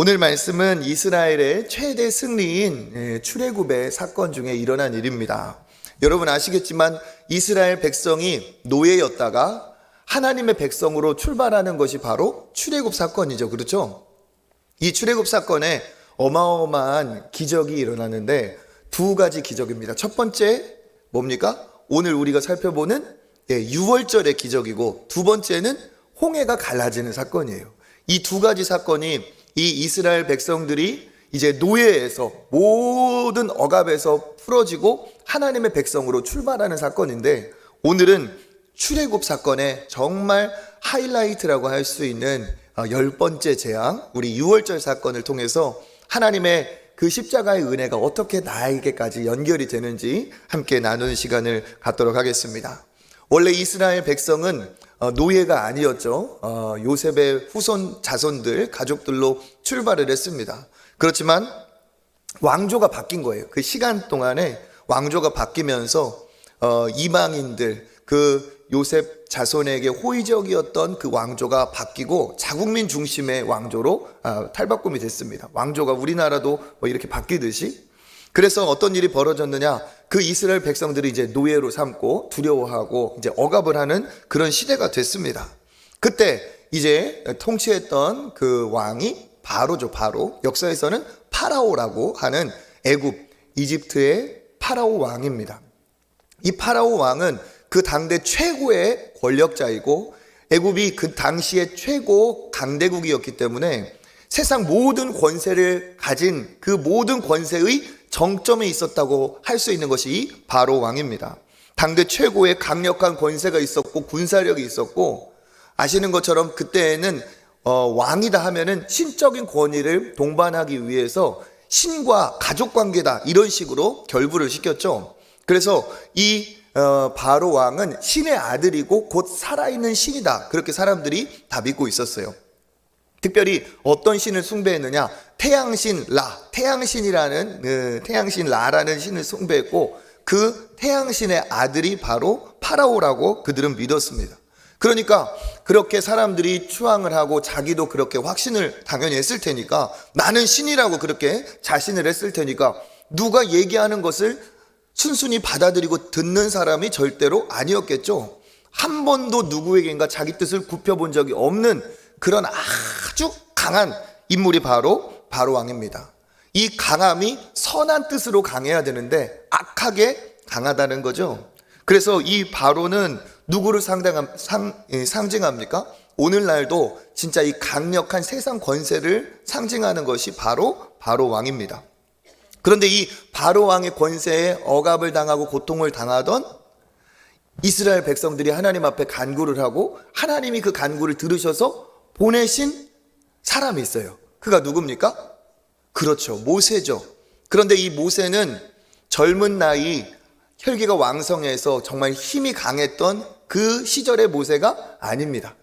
오늘 말씀은 이스라엘의 최대 승리인 출애굽의 사건 중에 일어난 일입니다. 여러분 아시겠지만 이스라엘 백성이 노예였다가 하나님의 백성으로 출발하는 것이 바로 출애굽 사건이죠. 그렇죠? 이 출애굽 사건에 어마어마한 기적이 일어나는데 두 가지 기적입니다. 첫 번째 뭡니까? 오늘 우리가 살펴보는 유월절의 기적이고, 두 번째는 홍해가 갈라지는 사건이에요. 이 두 가지 사건이 이 이스라엘 백성들이 이제 노예에서, 모든 억압에서 풀어지고 하나님의 백성으로 출발하는 사건인데, 오늘은 출애굽 사건의 정말 하이라이트라고 할 수 있는 10번째 재앙, 우리 유월절 사건을 통해서 하나님의 그 십자가의 은혜가 어떻게 나에게까지 연결이 되는지 함께 나누는 시간을 갖도록 하겠습니다. 원래 이스라엘 백성은 노예가 아니었죠. 요셉의 후손 자손들, 가족들로 출발을 했습니다. 그렇지만 왕조가 바뀐 거예요. 그 시간 동안에 왕조가 바뀌면서 이방인들, 그 요셉 자손에게 호의적이었던 그 왕조가 바뀌고 자국민 중심의 왕조로 탈바꿈이 됐습니다. 왕조가 우리나라도 뭐 이렇게 바뀌듯이. 그래서 어떤 일이 벌어졌느냐, 그 이스라엘 백성들이 이제 노예로 삼고 두려워하고 이제 억압을 하는 그런 시대가 됐습니다. 그때 이제 통치했던 그 왕이 바로죠. 바로 역사에서는 파라오라고 하는 애굽, 이집트의 파라오 왕입니다. 이 파라오 왕은 그 당대 최고의 권력자이고 애굽이 그 당시의 최고 강대국이었기 때문에 세상 모든 권세를 가진 그 모든 권세의 정점에 있었다고 할 수 있는 것이 이 바로 왕입니다. 당대 최고의 강력한 권세가 있었고 군사력이 있었고, 아시는 것처럼 그때에는 왕이다 하면은 신적인 권위를 동반하기 위해서 신과 가족관계다 이런 식으로 결부를 시켰죠. 그래서 이 바로 왕은 신의 아들이고 곧 살아있는 신이다, 그렇게 사람들이 다 믿고 있었어요. 특별히 어떤 신을 숭배했느냐, 태양신 라, 태양신이라는 태양신 라라는 신을 숭배했고, 그 태양신의 아들이 바로 파라오라고 그들은 믿었습니다. 그러니까 그렇게 사람들이 추앙을 하고 자기도 그렇게 확신을 당연히 했을 테니까, 나는 신이라고 그렇게 자신을 했을 테니까 누가 얘기하는 것을 순순히 받아들이고 듣는 사람이 절대로 아니었겠죠. 한 번도 누구에게인가 자기 뜻을 굽혀본 적이 없는 그런 아주 강한 인물이 바로 왕입니다. 이 강함이 선한 뜻으로 강해야 되는데 악하게 강하다는 거죠. 그래서 이 바로는 누구를 상징합니까? 오늘날도 진짜 이 강력한 세상 권세를 상징하는 것이 바로 왕입니다. 그런데 이 바로 왕의 권세에 억압을 당하고 고통을 당하던 이스라엘 백성들이 하나님 앞에 간구를 하고, 하나님이 그 간구를 들으셔서 보내신 사람이 있어요. 그가 누굽니까? 그렇죠, 모세죠. 그런데 이 모세는 젊은 나이, 혈기가 왕성해서 정말 힘이 강했던 그 시절의 모세가 아닙니다.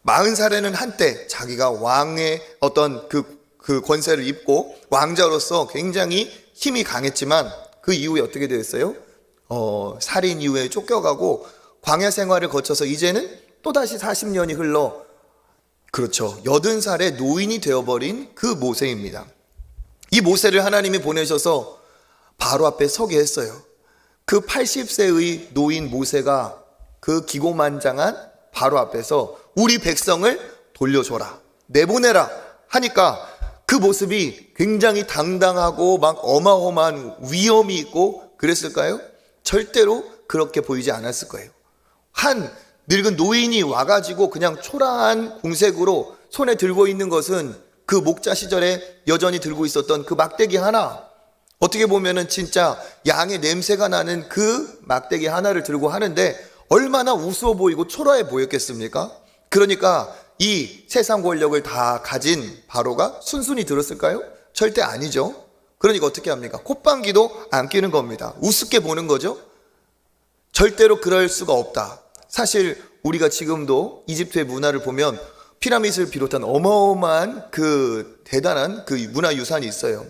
40살에는 한때 자기가 왕의 어떤 그 권세를 입고 왕자로서 굉장히 힘이 강했지만, 그 이후에 어떻게 됐어요? 살인 이후에 쫓겨가고 광야 생활을 거쳐서 이제는 또다시 40년이 흘러, 그렇죠, 80살의 노인이 되어버린 그 모세입니다. 이 모세를 하나님이 보내셔서 바로 앞에 서게 했어요. 그 80세의 노인 모세가 그 기고만장한 바로 앞에서 우리 백성을 돌려줘라, 내보내라 하니까 그 모습이 굉장히 당당하고 막 어마어마한 위엄이 있고 그랬을까요? 절대로 그렇게 보이지 않았을 거예요. 한 늙은 노인이 와가지고 그냥 초라한 궁색으로 손에 들고 있는 것은 그 목자 시절에 여전히 들고 있었던 그 막대기 하나, 어떻게 보면은 진짜 양의 냄새가 나는 그 막대기 하나를 들고 하는데 얼마나 우스워 보이고 초라해 보였겠습니까? 그러니까 이 세상 권력을 다 가진 바로가 순순히 들었을까요? 절대 아니죠. 그러니까 어떻게 합니까? 콧방귀도 안 끼는 겁니다. 우습게 보는 거죠. 절대로 그럴 수가 없다. 사실 우리가 지금도 이집트의 문화를 보면 피라미드를 비롯한 어마어마한 그 대단한 그 문화유산이 있어요.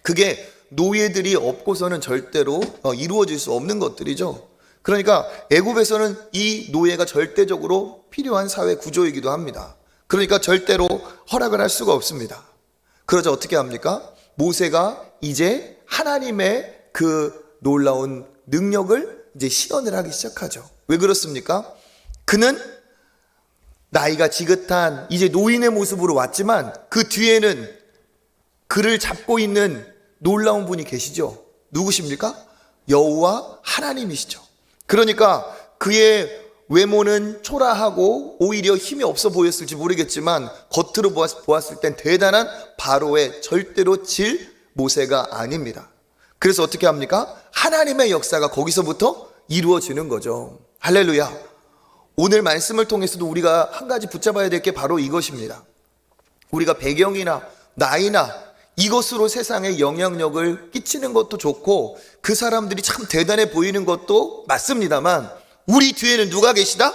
그게 노예들이 없고서는 절대로 이루어질 수 없는 것들이죠. 그러니까 애굽에서는 이 노예가 절대적으로 필요한 사회 구조이기도 합니다. 그러니까 절대로 허락을 할 수가 없습니다. 그러자 어떻게 합니까? 모세가 이제 하나님의 그 놀라운 능력을 이제 시연을 하기 시작하죠. 왜 그렇습니까? 그는 나이가 지긋한 이제 노인의 모습으로 왔지만 그 뒤에는 그를 잡고 있는 놀라운 분이 계시죠. 누구십니까? 여호와 하나님이시죠. 그러니까 그의 외모는 초라하고 오히려 힘이 없어 보였을지 모르겠지만 겉으로 보았을 땐 대단한 바로의 절대로 질 모세가 아닙니다. 그래서 어떻게 합니까? 하나님의 역사가 거기서부터 이루어지는 거죠. 할렐루야. 오늘 말씀을 통해서도 우리가 한 가지 붙잡아야 될 게 바로 이것입니다. 우리가 배경이나 나이나 이것으로 세상에 영향력을 끼치는 것도 좋고 그 사람들이 참 대단해 보이는 것도 맞습니다만 우리 뒤에는 누가 계시다?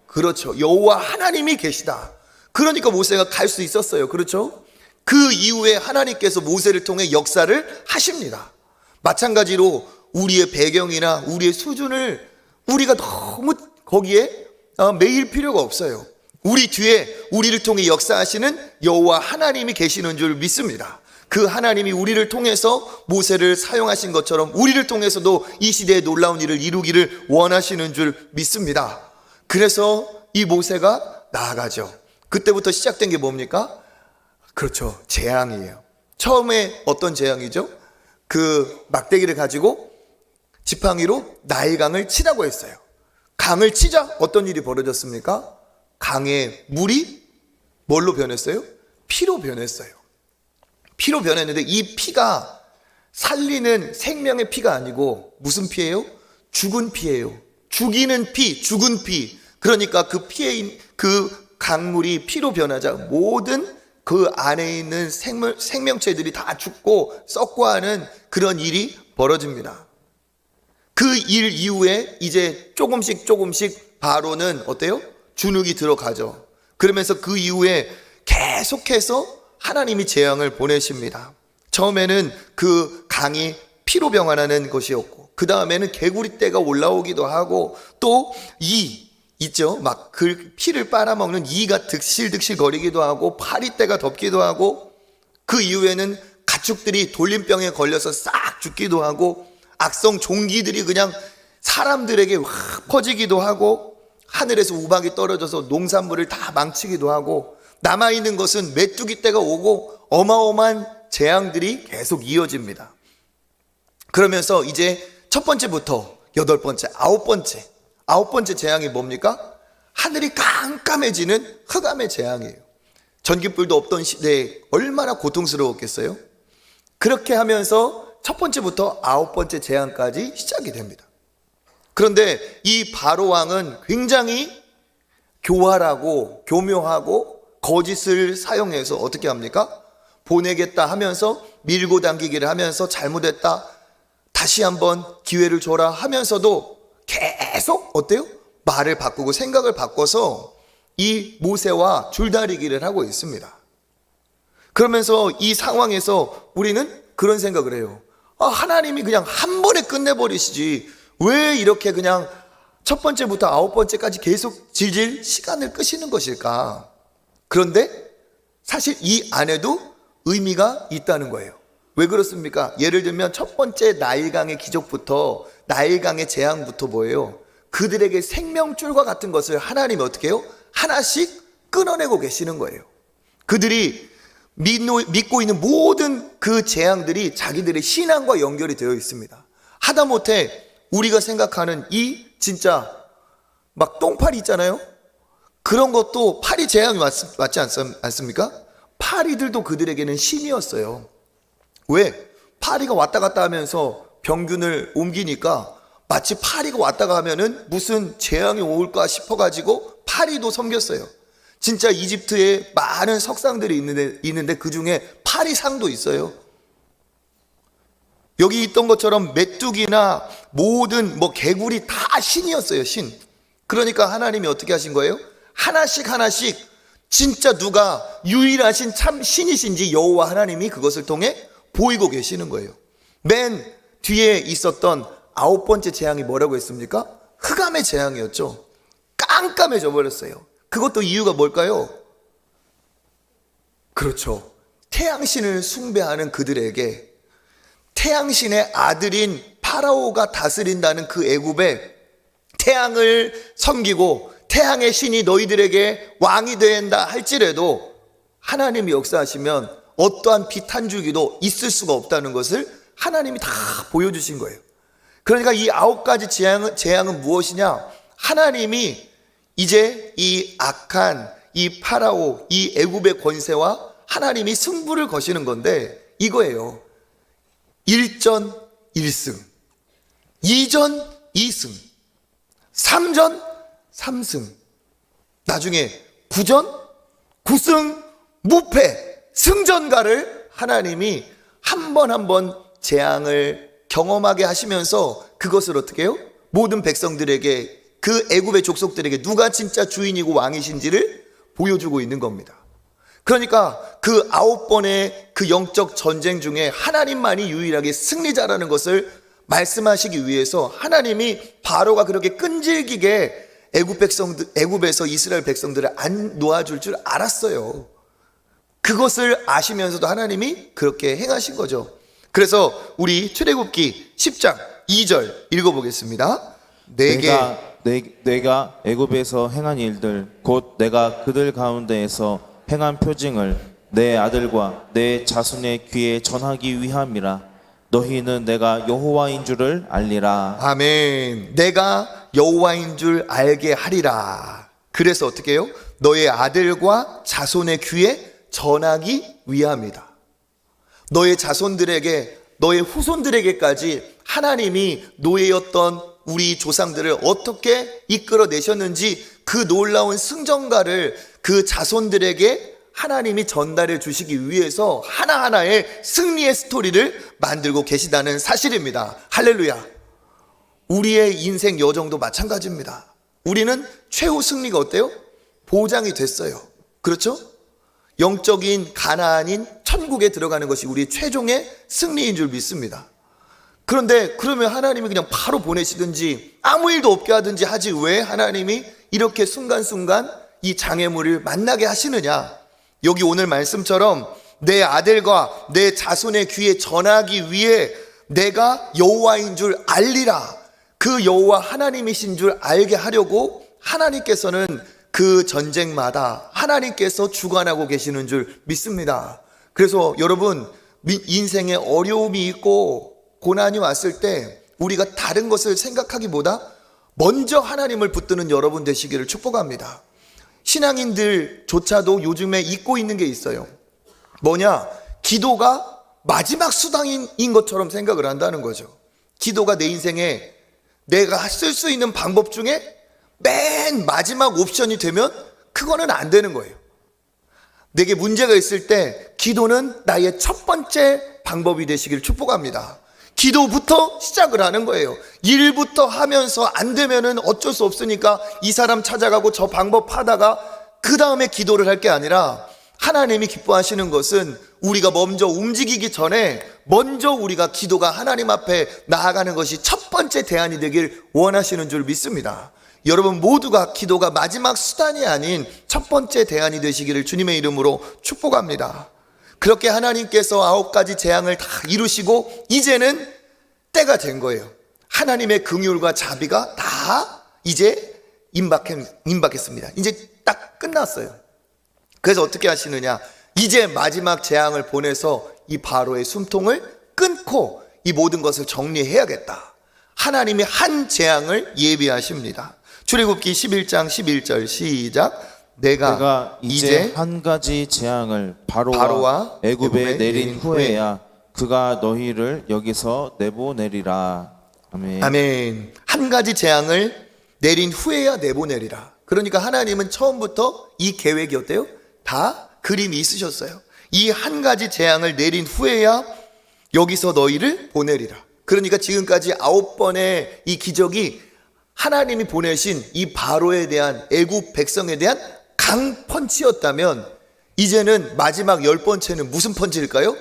그렇죠. 여호와 하나님이 계시다. 그러니까 모세가 갈 수 있었어요. 그렇죠? 그 이후에 하나님께서 모세를 통해 역사를 하십니다. 마찬가지로 우리의 배경이나 우리의 수준을 우리가 너무 거기에 매일 필요가 없어요. 우리 뒤에 우리를 통해 역사하시는 여호와 하나님이 계시는 줄 믿습니다. 그 하나님이 우리를 통해서 모세를 사용하신 것처럼 우리를 통해서도 이 시대에 놀라운 일을 이루기를 원하시는 줄 믿습니다. 그래서 이 모세가 나아가죠. 그때부터 시작된 게 뭡니까? 그렇죠. 재앙이에요. 처음에 어떤 재앙이죠? 그 막대기를 가지고 지팡이로 나일강을 치라고 했어요. 강을 치자 어떤 일이 벌어졌습니까? 강의 물이 뭘로 변했어요? 피로 변했어요. 피로 변했는데 이 피가 살리는 생명의 피가 아니고 무슨 피예요? 죽은 피예요. 죽이는 피, 죽은 피. 그러니까 그 피에 그 강물이 피로 변하자 모든 그 안에 있는 생명체들이 다 죽고 썩고 하는 그런 일이 벌어집니다. 그 일 이후에 이제 조금씩 바로는 어때요? 주눅이 들어가죠. 그러면서 그 이후에 계속해서 하나님이 재앙을 보내십니다. 처음에는 그 강이 피로 변하는 것이었고 그 다음에는 개구리떼가 올라오기도 하고 또 있죠. 막 그 피를 빨아먹는 이가 득실득실 거리기도 하고 파리떼가 덮기도 하고 그 이후에는 가축들이 돌림병에 걸려서 싹 죽기도 하고 악성 종기들이 그냥 사람들에게 확 퍼지기도 하고 하늘에서 우박이 떨어져서 농산물을 다 망치기도 하고 남아있는 것은 메뚜기 떼가 오고 어마어마한 재앙들이 계속 이어집니다. 그러면서 이제 첫 번째부터 여덟 번째, 아홉 번째 재앙이 뭡니까? 하늘이 깜깜해지는 흑암의 재앙이에요. 전기불도 없던 시대에 얼마나 고통스러웠겠어요? 그렇게 하면서 첫 번째부터 아홉 번째 재앙까지 시작이 됩니다. 그런데 이 바로 왕은 굉장히 교활하고 교묘하고 거짓을 사용해서 어떻게 합니까? 보내겠다 하면서 밀고 당기기를 하면서 잘못했다 다시 한번 기회를 줘라 하면서도 계속 어때요? 말을 바꾸고 생각을 바꿔서 이 모세와 줄다리기를 하고 있습니다. 그러면서 이 상황에서 우리는 그런 생각을 해요. 하나님이 그냥 한 번에 끝내버리시지 왜 이렇게 그냥 첫 번째부터 아홉 번째까지 계속 질질 시간을 끄시는 것일까? 그런데 사실 이 안에도 의미가 있다는 거예요. 왜 그렇습니까? 예를 들면 첫 번째 나일강의 기적부터 나일강의 재앙부터 뭐예요? 그들에게 생명줄과 같은 것을 하나님이 어떻게 해요? 하나씩 끊어내고 계시는 거예요. 그들이 믿고 있는 모든 그 재앙들이 자기들의 신앙과 연결이 되어 있습니다. 하다못해 우리가 생각하는 이 진짜 막 똥파리 있잖아요. 그런 것도 파리 재앙이 맞지 않습니까? 파리들도 그들에게는 신이었어요. 왜? 파리가 왔다 갔다 하면서 병균을 옮기니까 마치 파리가 왔다가 하면은 무슨 재앙이 올까 싶어가지고 파리도 섬겼어요. 진짜 이집트에 많은 석상들이 있는데 그 중에 파리상도 있어요. 여기 있던 것처럼 메뚜기나 모든 개구리 다 신이었어요. 신. 그러니까 하나님이 어떻게 하신 거예요? 하나씩 진짜 누가 유일하신 참 신이신지 여호와 하나님이 그것을 통해 보이고 계시는 거예요. 맨 뒤에 있었던 아홉 번째 재앙이 뭐라고 했습니까? 흑암의 재앙이었죠. 깜깜해져 버렸어요. 그것도 이유가 뭘까요? 그렇죠. 태양신을 숭배하는 그들에게 태양신의 아들인 파라오가 다스린다는 그 애굽에 태양을 섬기고 태양의 신이 너희들에게 왕이 된다 할지라도 하나님이 역사하시면 어떠한 빛 한 줄기도 있을 수가 없다는 것을 하나님이 다 보여주신 거예요. 그러니까 이 9가지 재앙은 무엇이냐? 하나님이 이제 이 악한 이 파라오, 이 애굽의 권세와 하나님이 승부를 거시는 건데 이거예요. 1전 1승, 2전 2승, 3전 3승, 나중에 9전 9승 무패 승전가를 하나님이 한 번 한 번 재앙을 경험하게 하시면서 그것을 어떻게 해요? 모든 백성들에게 그 애굽의 족속들에게 누가 진짜 주인이고 왕이신지를 보여주고 있는 겁니다. 그러니까 그 9번의 그 영적 전쟁 중에 하나님만이 유일하게 승리자라는 것을 말씀하시기 위해서 하나님이 바로가 그렇게 끈질기게 애굽에서 이스라엘 백성들을 안 놓아줄 줄 알았어요. 그것을 아시면서도 하나님이 그렇게 행하신 거죠. 그래서 우리 출애굽기 10장 2절 읽어보겠습니다. 내가 애굽에서 행한 일들 곧 내가 그들 가운데에서 행한 표징을 내 아들과 내 자손의 귀에 전하기 위함이라. 너희는 내가 여호와인 줄을 알리라. 아멘. 내가 여호와인 줄 알게 하리라. 그래서 어떻게 해요? 너의 아들과 자손의 귀에 전하기 위함이다. 너의 자손들에게, 너의 후손들에게까지 하나님이 노예였던 우리 조상들을 어떻게 이끌어내셨는지 그 놀라운 승전가를 그 자손들에게 하나님이 전달해 주시기 위해서 하나하나의 승리의 스토리를 만들고 계시다는 사실입니다. 할렐루야. 우리의 인생 여정도 마찬가지입니다. 우리는 최후 승리가 어때요? 보장이 됐어요. 그렇죠? 영적인 가나안인 천국에 들어가는 것이 우리 최종의 승리인 줄 믿습니다. 그런데 그러면 하나님이 그냥 바로 보내시든지 아무 일도 없게 하든지 하지 왜 하나님이 이렇게 순간순간 이 장애물을 만나게 하시느냐? 여기 오늘 말씀처럼 내 아들과 내 자손의 귀에 전하기 위해 내가 여호와인 줄 알리라. 그 여호와 하나님이신 줄 알게 하려고 하나님께서는 그 전쟁마다 하나님께서 주관하고 계시는 줄 믿습니다. 그래서 여러분, 인생에 어려움이 있고 고난이 왔을 때 우리가 다른 것을 생각하기보다 먼저 하나님을 붙드는 여러분 되시기를 축복합니다. 신앙인들조차도 요즘에 잊고 있는 게 있어요. 뭐냐? 기도가 마지막 수단인 것처럼 생각을 한다는 거죠. 기도가 내 인생에 내가 쓸 수 있는 방법 중에 맨 마지막 옵션이 되면 그거는 안 되는 거예요. 내게 문제가 있을 때 기도는 나의 첫 번째 방법이 되시길 축복합니다. 기도부터 시작을 하는 거예요. 일부터 하면서 안 되면은 어쩔 수 없으니까 이 사람 찾아가고 저 방법 하다가 그 다음에 기도를 할 게 아니라 하나님이 기뻐하시는 것은 우리가 먼저 움직이기 전에 먼저 우리가 기도가 하나님 앞에 나아가는 것이 첫 번째 대안이 되길 원하시는 줄 믿습니다. 여러분 모두가 기도가 마지막 수단이 아닌 첫 번째 대안이 되시기를 주님의 이름으로 축복합니다. 그렇게 하나님께서 9가지 재앙을 다 이루시고 이제는 때가 된 거예요. 하나님의 긍휼과 자비가 다 이제 임박했습니다. 이제 딱 끝났어요. 그래서 어떻게 하시느냐? 이제 마지막 재앙을 보내서 이 바로의 숨통을 끊고 이 모든 것을 정리해야겠다. 하나님이 한 재앙을 예비하십니다. 출애굽기 11장 11절 시작. 내가 이제 한 가지 재앙을 바로와 애굽에 내린 후에야 그가 너희를 여기서 내보내리라. 아멘. 아멘. 한 가지 재앙을 내린 후에야 내보내리라. 그러니까 하나님은 처음부터 이 계획이 어때요? 다 그림이 있으셨어요. 이 한 가지 재앙을 내린 후에야 여기서 너희를 보내리라. 그러니까 지금까지 9번의 이 기적이 하나님이 보내신 이 바로에 대한 애굽 백성에 대한 강펀치였다면 이제는 마지막 10번째는 무슨 펀치일까요?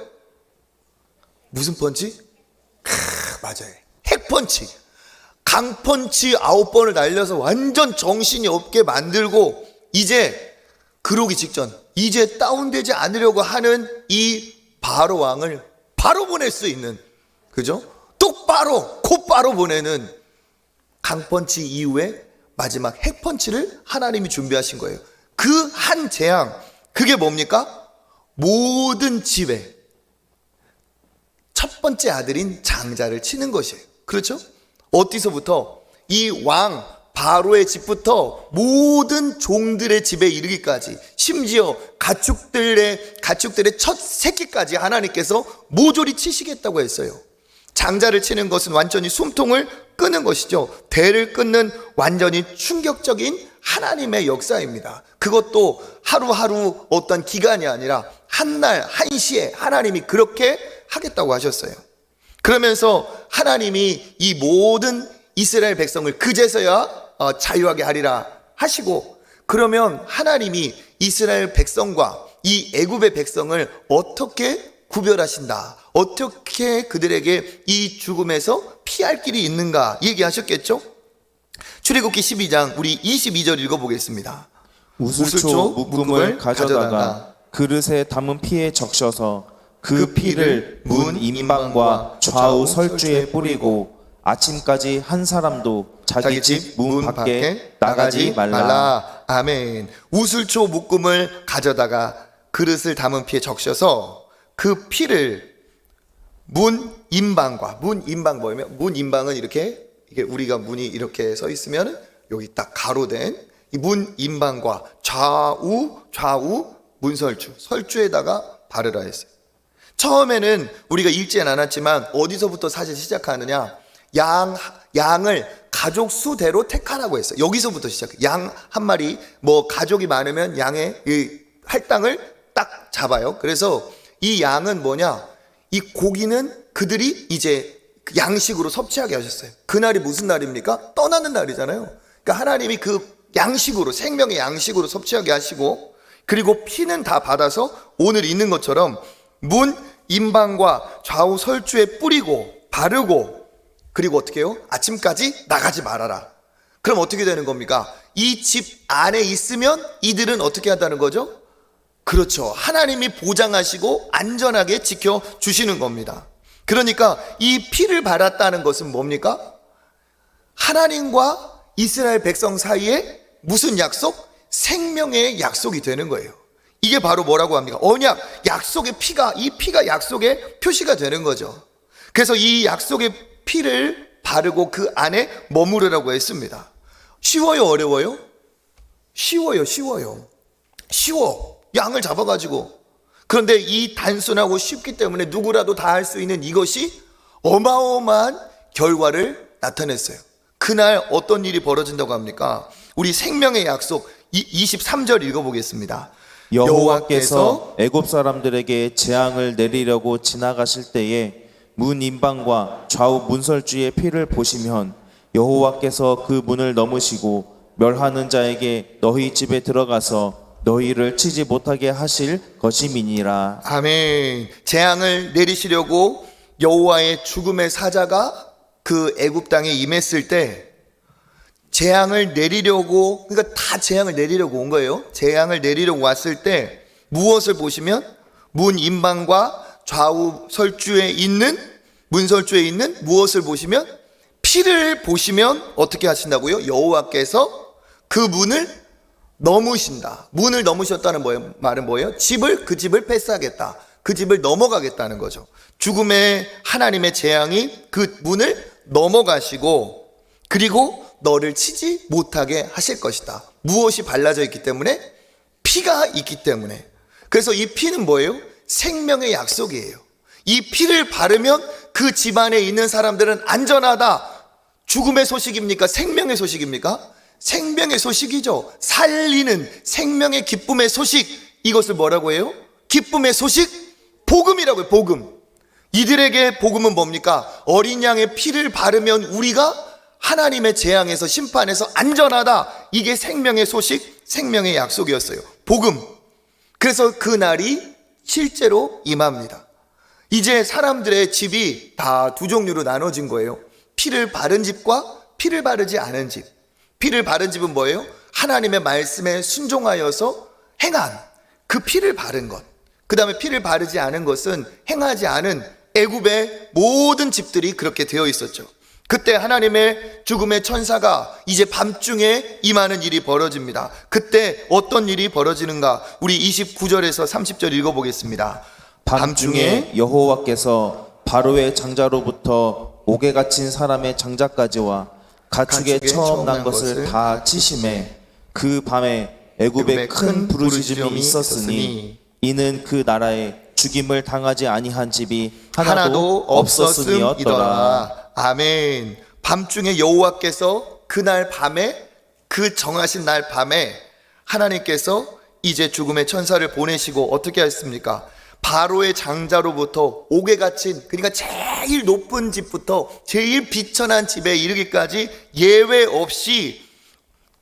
무슨 펀치? 맞아요. 핵펀치. 강펀치 9번을 날려서 완전 정신이 없게 만들고 이제 그러기 직전 이제 다운되지 않으려고 하는 이 바로 왕을 바로 보낼 수 있는, 그죠? 똑바로 곧바로 보내는 강펀치 이후에 마지막 핵펀치를 하나님이 준비하신 거예요. 그 한 재앙, 그게 뭡니까? 모든 집에 첫 번째 아들인 장자를 치는 것이에요. 그렇죠? 어디서부터? 이 왕 바로의 집부터 모든 종들의 집에 이르기까지, 심지어 가축들의 첫 새끼까지 하나님께서 모조리 치시겠다고 했어요. 장자를 치는 것은 완전히 숨통을 끄는 것이죠. 대를 끊는 완전히 충격적인 하나님의 역사입니다. 그것도 하루하루 어떤 기간이 아니라 한날 한시에 하나님이 그렇게 하겠다고 하셨어요. 그러면서 하나님이 이 모든 이스라엘 백성을 그제서야 자유하게 하리라 하시고, 그러면 하나님이 이스라엘 백성과 이 애굽의 백성을 어떻게 구별하신다, 어떻게 그들에게 이 죽음에서 피할 길이 있는가 얘기하셨겠죠? 출애굽기 12장 우리 22절 읽어보겠습니다. 우슬초 묶음을 가져다가 그릇에 담은 피에 적셔서 그 피를 문 임방과 좌우 설주에 뿌리고 아침까지 한 사람도 자기 집 문 밖에 나가지 말라. 아멘. 우슬초 묶음을 가져다가 그릇을 담은 피에 적셔서 그 피를 문 임방과, 문 임방 뭐냐면, 문 임방은 이렇게, 이게 우리가 문이 이렇게 서 있으면 여기 딱 가로된 이 문 임방과 좌우 문설주, 설주에다가 바르라 했어요. 처음에는 우리가 읽지는 않았지만 어디서부터 사실 시작하느냐, 양을 가족 수대로 택하라고 했어요. 여기서부터 시작해요. 양 한 마리, 뭐 가족이 많으면 양의 이 할당을 딱 잡아요. 그래서 이 양은 뭐냐, 이 고기는 그들이 이제 양식으로 섭취하게 하셨어요. 그날이 무슨 날입니까? 떠나는 날이잖아요. 그러니까 하나님이 그 양식으로, 생명의 양식으로 섭취하게 하시고, 그리고 피는 다 받아서 오늘 있는 것처럼 문 임방과 좌우 설주에 뿌리고 바르고, 그리고 어떻게 해요? 아침까지 나가지 말아라. 그럼 어떻게 되는 겁니까? 이 집 안에 있으면 이들은 어떻게 한다는 거죠? 그렇죠. 하나님이 보장하시고 안전하게 지켜주시는 겁니다. 그러니까 이 피를 발랐다는 것은 뭡니까? 하나님과 이스라엘 백성 사이에 무슨 약속? 생명의 약속이 되는 거예요. 이게 바로 뭐라고 합니까? 언약, 약속의 피가, 이 피가 약속의 표시가 되는 거죠. 그래서 이 약속의 피를 바르고 그 안에 머무르라고 했습니다. 쉬워요, 어려워요? 쉬워요. 쉬워. 양을 잡아가지고. 그런데 이 단순하고 쉽기 때문에 누구라도 다 할 수 있는 이것이 어마어마한 결과를 나타냈어요. 그날 어떤 일이 벌어진다고 합니까? 우리 생명의 약속 23절 읽어보겠습니다. 여호와께서 애굽 사람들에게 재앙을 내리려고 지나가실 때에 문 임방과 좌우 문설주의 피를 보시면 여호와께서 그 문을 넘으시고 멸하는 자에게 너희 집에 들어가서 너희를 치지 못하게 하실 것임이니라. 아멘. 재앙을 내리시려고 여호와의 죽음의 사자가 그 애굽 땅에 임했을 때, 재앙을 내리려고, 그러니까 다 재앙을 내리려고 온 거예요. 재앙을 내리려고 왔을 때 무엇을 보시면, 문 임방과 좌우 설주에 있는, 문설주에 있는 무엇을 보시면, 피를 보시면 어떻게 하신다고요? 여호와께서 그 문을 넘으신다. 문을 넘으셨다는 말은 뭐예요? 그 집을 패스하겠다. 그 집을 넘어가겠다는 거죠. 죽음의 하나님의 재앙이 그 문을 넘어가시고, 그리고 너를 치지 못하게 하실 것이다. 무엇이 발라져 있기 때문에? 피가 있기 때문에. 그래서 이 피는 뭐예요? 생명의 약속이에요. 이 피를 바르면 그 집안에 있는 사람들은 안전하다. 죽음의 소식입니까? 생명의 소식입니까? 생명의 소식이죠. 살리는 생명의 기쁨의 소식. 이것을 뭐라고 해요? 기쁨의 소식? 복음이라고요. 복음. 이들에게 복음은 뭡니까? 어린 양의 피를 바르면 우리가 하나님의 재앙에서, 심판에서 안전하다. 이게 생명의 소식, 생명의 약속이었어요. 복음. 그래서 그 날이 실제로 임합니다. 이제 사람들의 집이 다 두 종류로 나눠진 거예요. 피를 바른 집과 피를 바르지 않은 집. 피를 바른 집은 뭐예요? 하나님의 말씀에 순종하여서 행한, 그 피를 바른 것, 그 다음에 피를 바르지 않은 것은 행하지 않은 애굽의 모든 집들이 그렇게 되어 있었죠. 그때 하나님의 죽음의 천사가 이제 밤중에 임하는 일이 벌어집니다. 그때 어떤 일이 벌어지는가? 우리 29절에서 30절 읽어보겠습니다. 밤중에 여호와께서 바로의 장자로부터 옥에 갇힌 사람의 장자까지와 가축의 처음 난 것을 다 치심해 그 밤에 애굽에 큰 부르짖음이 있었으니 이는 그 나라에 죽임을 당하지 아니한 집이 하나도 없었음이었더라. 아멘. 밤중에 여호와께서 그날 밤에, 그 정하신 날 밤에 하나님께서 이제 죽음의 천사를 보내시고 어떻게 했습니까? 바로의 장자로부터 옥에 갇힌, 그러니까 제일 높은 집부터 제일 비천한 집에 이르기까지 예외 없이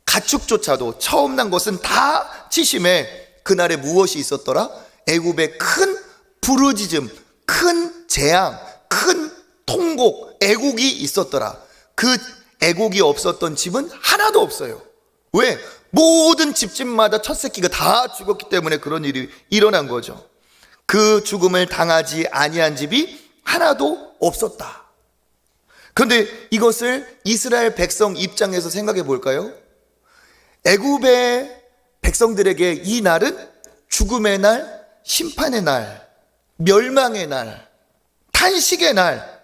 가축조차도 처음 난 것은 다 치심해 그날에 무엇이 있었더라? 애굽에 큰 부르짖음, 큰 재앙, 큰 통곡, 애곡이 있었더라. 그 애곡이 없었던 집은 하나도 없어요. 왜? 모든 집집마다 첫 새끼가 다 죽었기 때문에 그런 일이 일어난 거죠. 그 죽음을 당하지 아니한 집이 하나도 없었다. 그런데 이것을 이스라엘 백성 입장에서 생각해 볼까요? 애굽의 백성들에게 이 날은 죽음의 날, 심판의 날, 멸망의 날, 탄식의 날,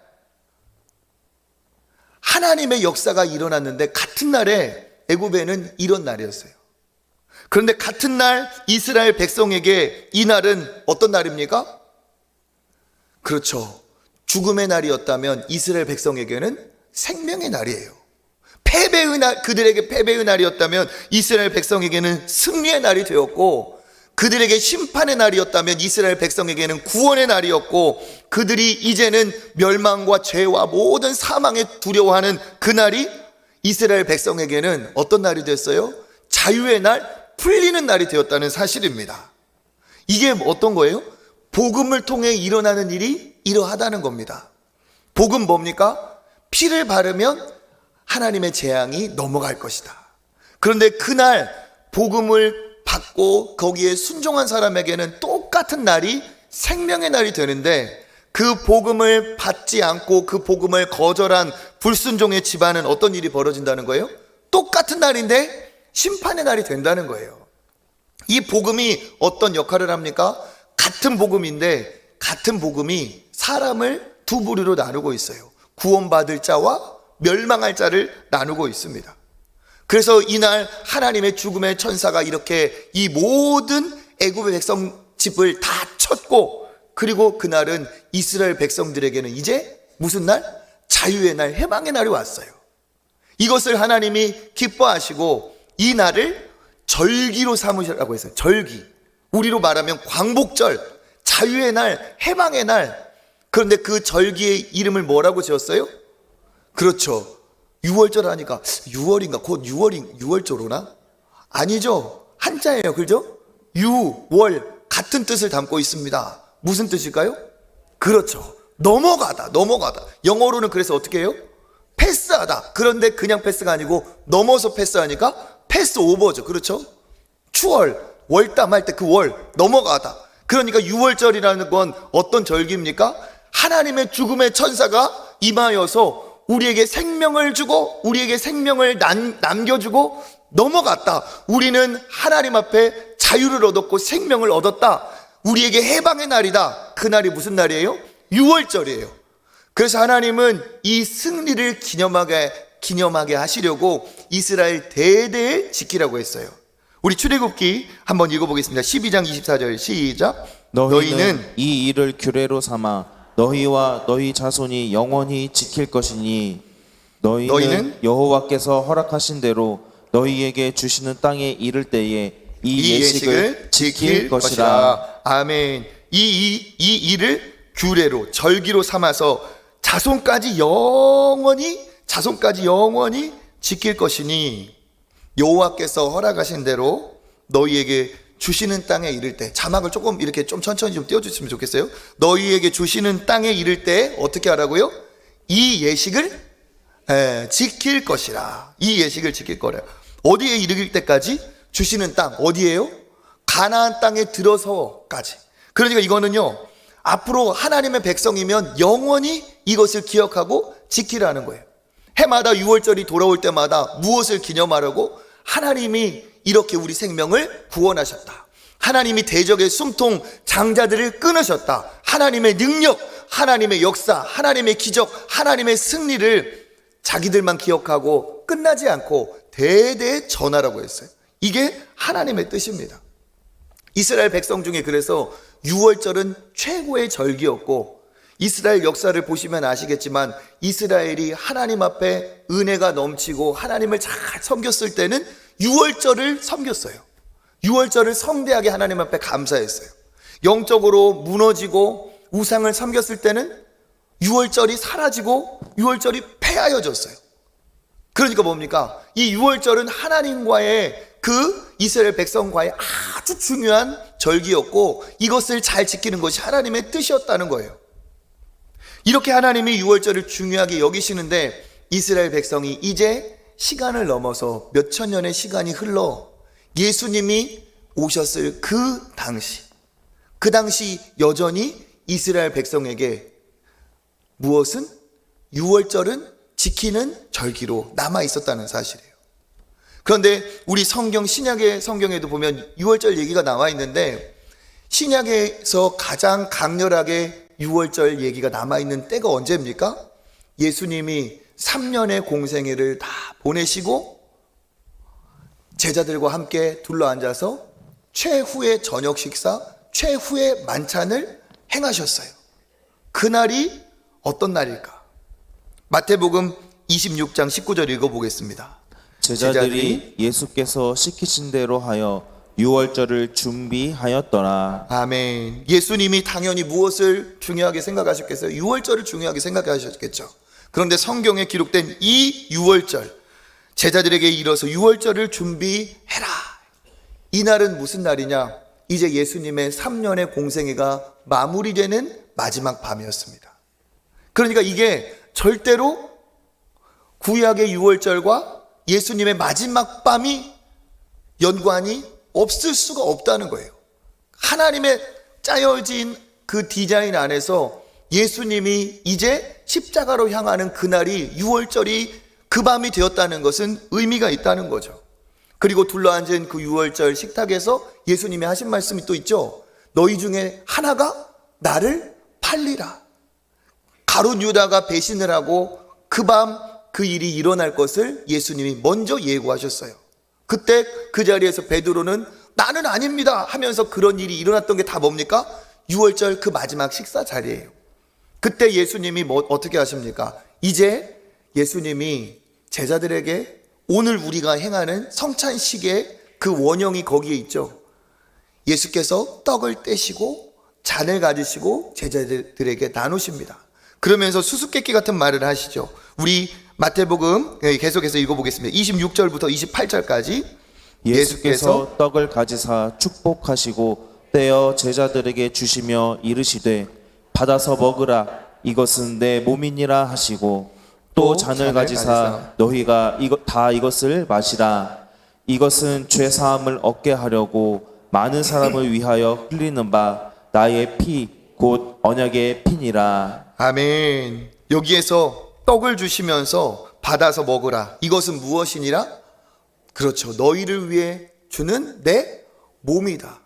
하나님의 역사가 일어났는데 같은 날에 애굽에는 이런 날이었어요. 그런데 같은 날 이스라엘 백성에게 이 날은 어떤 날입니까? 그렇죠. 죽음의 날이었다면 이스라엘 백성에게는 생명의 날이에요. 패배의 날, 그들에게 패배의 날이었다면 이스라엘 백성에게는 승리의 날이 되었고, 그들에게 심판의 날이었다면 이스라엘 백성에게는 구원의 날이었고, 그들이 이제는 멸망과 죄와 모든 사망에 두려워하는 그 날이 이스라엘 백성에게는 어떤 날이 됐어요? 자유의 날, 풀리는 날이 되었다는 사실입니다. 이게 어떤 거예요? 복음을 통해 일어나는 일이 이러하다는 겁니다. 복음 뭡니까? 피를 바르면 하나님의 재앙이 넘어갈 것이다. 그런데 그날 복음을 받고 거기에 순종한 사람에게는 똑같은 날이 생명의 날이 되는데, 그 복음을 받지 않고 그 복음을 거절한 불순종의 집안은 어떤 일이 벌어진다는 거예요? 똑같은 날인데 심판의 날이 된다는 거예요. 이 복음이 어떤 역할을 합니까? 같은 복음인데 같은 복음이 사람을 두 부류로 나누고 있어요. 구원받을 자와 멸망할 자를 나누고 있습니다. 그래서 이날 하나님의 죽음의 천사가 이렇게 이 모든 애굽의 백성 집을 다 쳤고, 그리고 그날은 이스라엘 백성들에게는 이제 무슨 날? 자유의 날, 해방의 날이 왔어요. 이것을 하나님이 기뻐하시고 이 날을 절기로 삼으시라고 했어요. 절기. 우리로 말하면 광복절, 자유의 날, 해방의 날. 그런데 그 절기의 이름을 뭐라고 지었어요? 그렇죠. 6월절 하니까 6월인가? 곧 6월절 오나? 아니죠. 한자예요. 그죠? 6월 같은 뜻을 담고 있습니다. 무슨 뜻일까요? 그렇죠. 넘어가다. 영어로는 그래서 어떻게 해요? 패스하다. 그런데 그냥 패스가 아니고 넘어서 패스하니까 패스 오버죠. 그렇죠? 추월, 월담 할 때 그 월, 넘어가다. 그러니까 6월절이라는 건 어떤 절기입니까? 하나님의 죽음의 천사가 임하여서 우리에게 생명을 주고 우리에게 생명을 남겨주고 넘어갔다. 우리는 하나님 앞에 자유를 얻었고 생명을 얻었다. 우리에게 해방의 날이다. 그 날이 무슨 날이에요? 6월절이에요. 그래서 하나님은 이 승리를 기념하게 하시려고 이스라엘 대대에 지키라고 했어요. 우리 출애굽기 한번 읽어보겠습니다. 12장 24절 시작. 너희는 이 일을 규례로 삼아 너희와 너희 자손이 영원히 지킬 것이니 너희는 여호와께서 허락하신 대로 너희에게 주시는 땅에 이를 때에 이 예식을 지킬 것이라. 아멘. 이 일을 규례로, 절기로 삼아서 자손까지 영원히 지킬 것이니 여호와께서 허락하신 대로 너희에게 주시는 땅에 이를 때, 자막을 조금 이렇게 좀 천천히 좀 띄워주시면 좋겠어요. 너희에게 주시는 땅에 이를 때 어떻게 하라고요? 이 예식을 지킬 것이라. 이 예식을 지킬 거래요. 어디에 이르길 때까지? 주시는 땅 어디예요? 가나안 땅에 들어서까지. 그러니까 이거는요, 앞으로 하나님의 백성이면 영원히 이것을 기억하고 지키라는 거예요. 해마다 유월절이 돌아올 때마다 무엇을 기념하려고? 하나님이 이렇게 우리 생명을 구원하셨다. 하나님이 대적의 숨통 장자들을 끊으셨다. 하나님의 능력, 하나님의 역사, 하나님의 기적, 하나님의 승리를 자기들만 기억하고 끝나지 않고 대대에 전하라고 했어요. 이게 하나님의 뜻입니다. 이스라엘 백성 중에 그래서 유월절은 최고의 절기였고, 이스라엘 역사를 보시면 아시겠지만 이스라엘이 하나님 앞에 은혜가 넘치고 하나님을 잘 섬겼을 때는 유월절을 섬겼어요. 유월절을 성대하게 하나님 앞에 감사했어요. 영적으로 무너지고 우상을 섬겼을 때는 유월절이 사라지고 유월절이 폐하여졌어요. 그러니까 뭡니까? 이 유월절은 하나님과의 그 이스라엘 백성과의 아주 중요한 절기였고, 이것을 잘 지키는 것이 하나님의 뜻이었다는 거예요. 이렇게 하나님이 유월절을 중요하게 여기시는데, 이스라엘 백성이 이제 시간을 넘어서 몇천 년의 시간이 흘러 예수님이 오셨을 그 당시 여전히 이스라엘 백성에게 무엇은? 유월절은 지키는 절기로 남아 있었다는 사실이에요. 그런데 우리 신약의 성경에도 보면 유월절 얘기가 나와 있는데, 신약에서 가장 강렬하게 유월절 얘기가 남아있는 때가 언제입니까? 예수님이 3년의 공생애를 다 보내시고 제자들과 함께 둘러앉아서 최후의 저녁 식사, 최후의 만찬을 행하셨어요. 그날이 어떤 날일까? 마태복음 26장 19절 읽어보겠습니다. 제자들이 예수께서 시키신 대로 하여 유월절을 준비하였더라. 아멘. 예수님이 당연히 무엇을 중요하게 생각하셨겠어요? 유월절을 중요하게 생각하셨겠죠. 그런데 성경에 기록된 이 유월절, 제자들에게 이뤄서 유월절을 준비해라. 이 날은 무슨 날이냐? 이제 예수님의 3년의 공생애가 마무리되는 마지막 밤이었습니다. 그러니까 이게 절대로 구약의 유월절과 예수님의 마지막 밤이 연관이 없을 수가 없다는 거예요. 하나님의 짜여진 그 디자인 안에서 예수님이 이제 십자가로 향하는 그날이 유월절이 그 밤이 되었다는 것은 의미가 있다는 거죠. 그리고 둘러앉은 그 유월절 식탁에서 예수님이 하신 말씀이 또 있죠. 너희 중에 하나가 나를 팔리라. 가룟 유다가 배신을 하고 그 밤 그 일이 일어날 것을 예수님이 먼저 예고하셨어요. 그때 그 자리에서 베드로는 나는 아닙니다 하면서 그런 일이 일어났던 게 다 뭡니까? 유월절 그 마지막 식사 자리예요. 그때 예수님이 어떻게 하십니까? 이제 예수님이 제자들에게 오늘 우리가 행하는 성찬식의 그 원형이 거기에 있죠. 예수께서 떡을 떼시고 잔을 가지시고 제자들에게 나누십니다. 그러면서 수수께끼 같은 말을 하시죠. 우리 마태복음 계속해서 읽어보겠습니다. 26절부터 28절까지. 예수께서 떡을 가지사 축복하시고 떼어 제자들에게 주시며 이르시되 받아서 먹으라, 이것은 내 몸이니라 하시고, 또 잔을 가지사 너희가 이것을 마시라, 이것은 죄 사함을 얻게 하려고 많은 사람을 위하여 흘리는 바 나의 피 곧 언약의 피니라. 아멘. 여기에서 떡을 주시면서 받아서 먹으라, 이것은 무엇이니라? 그렇죠, 너희를 위해 주는 내 몸이다.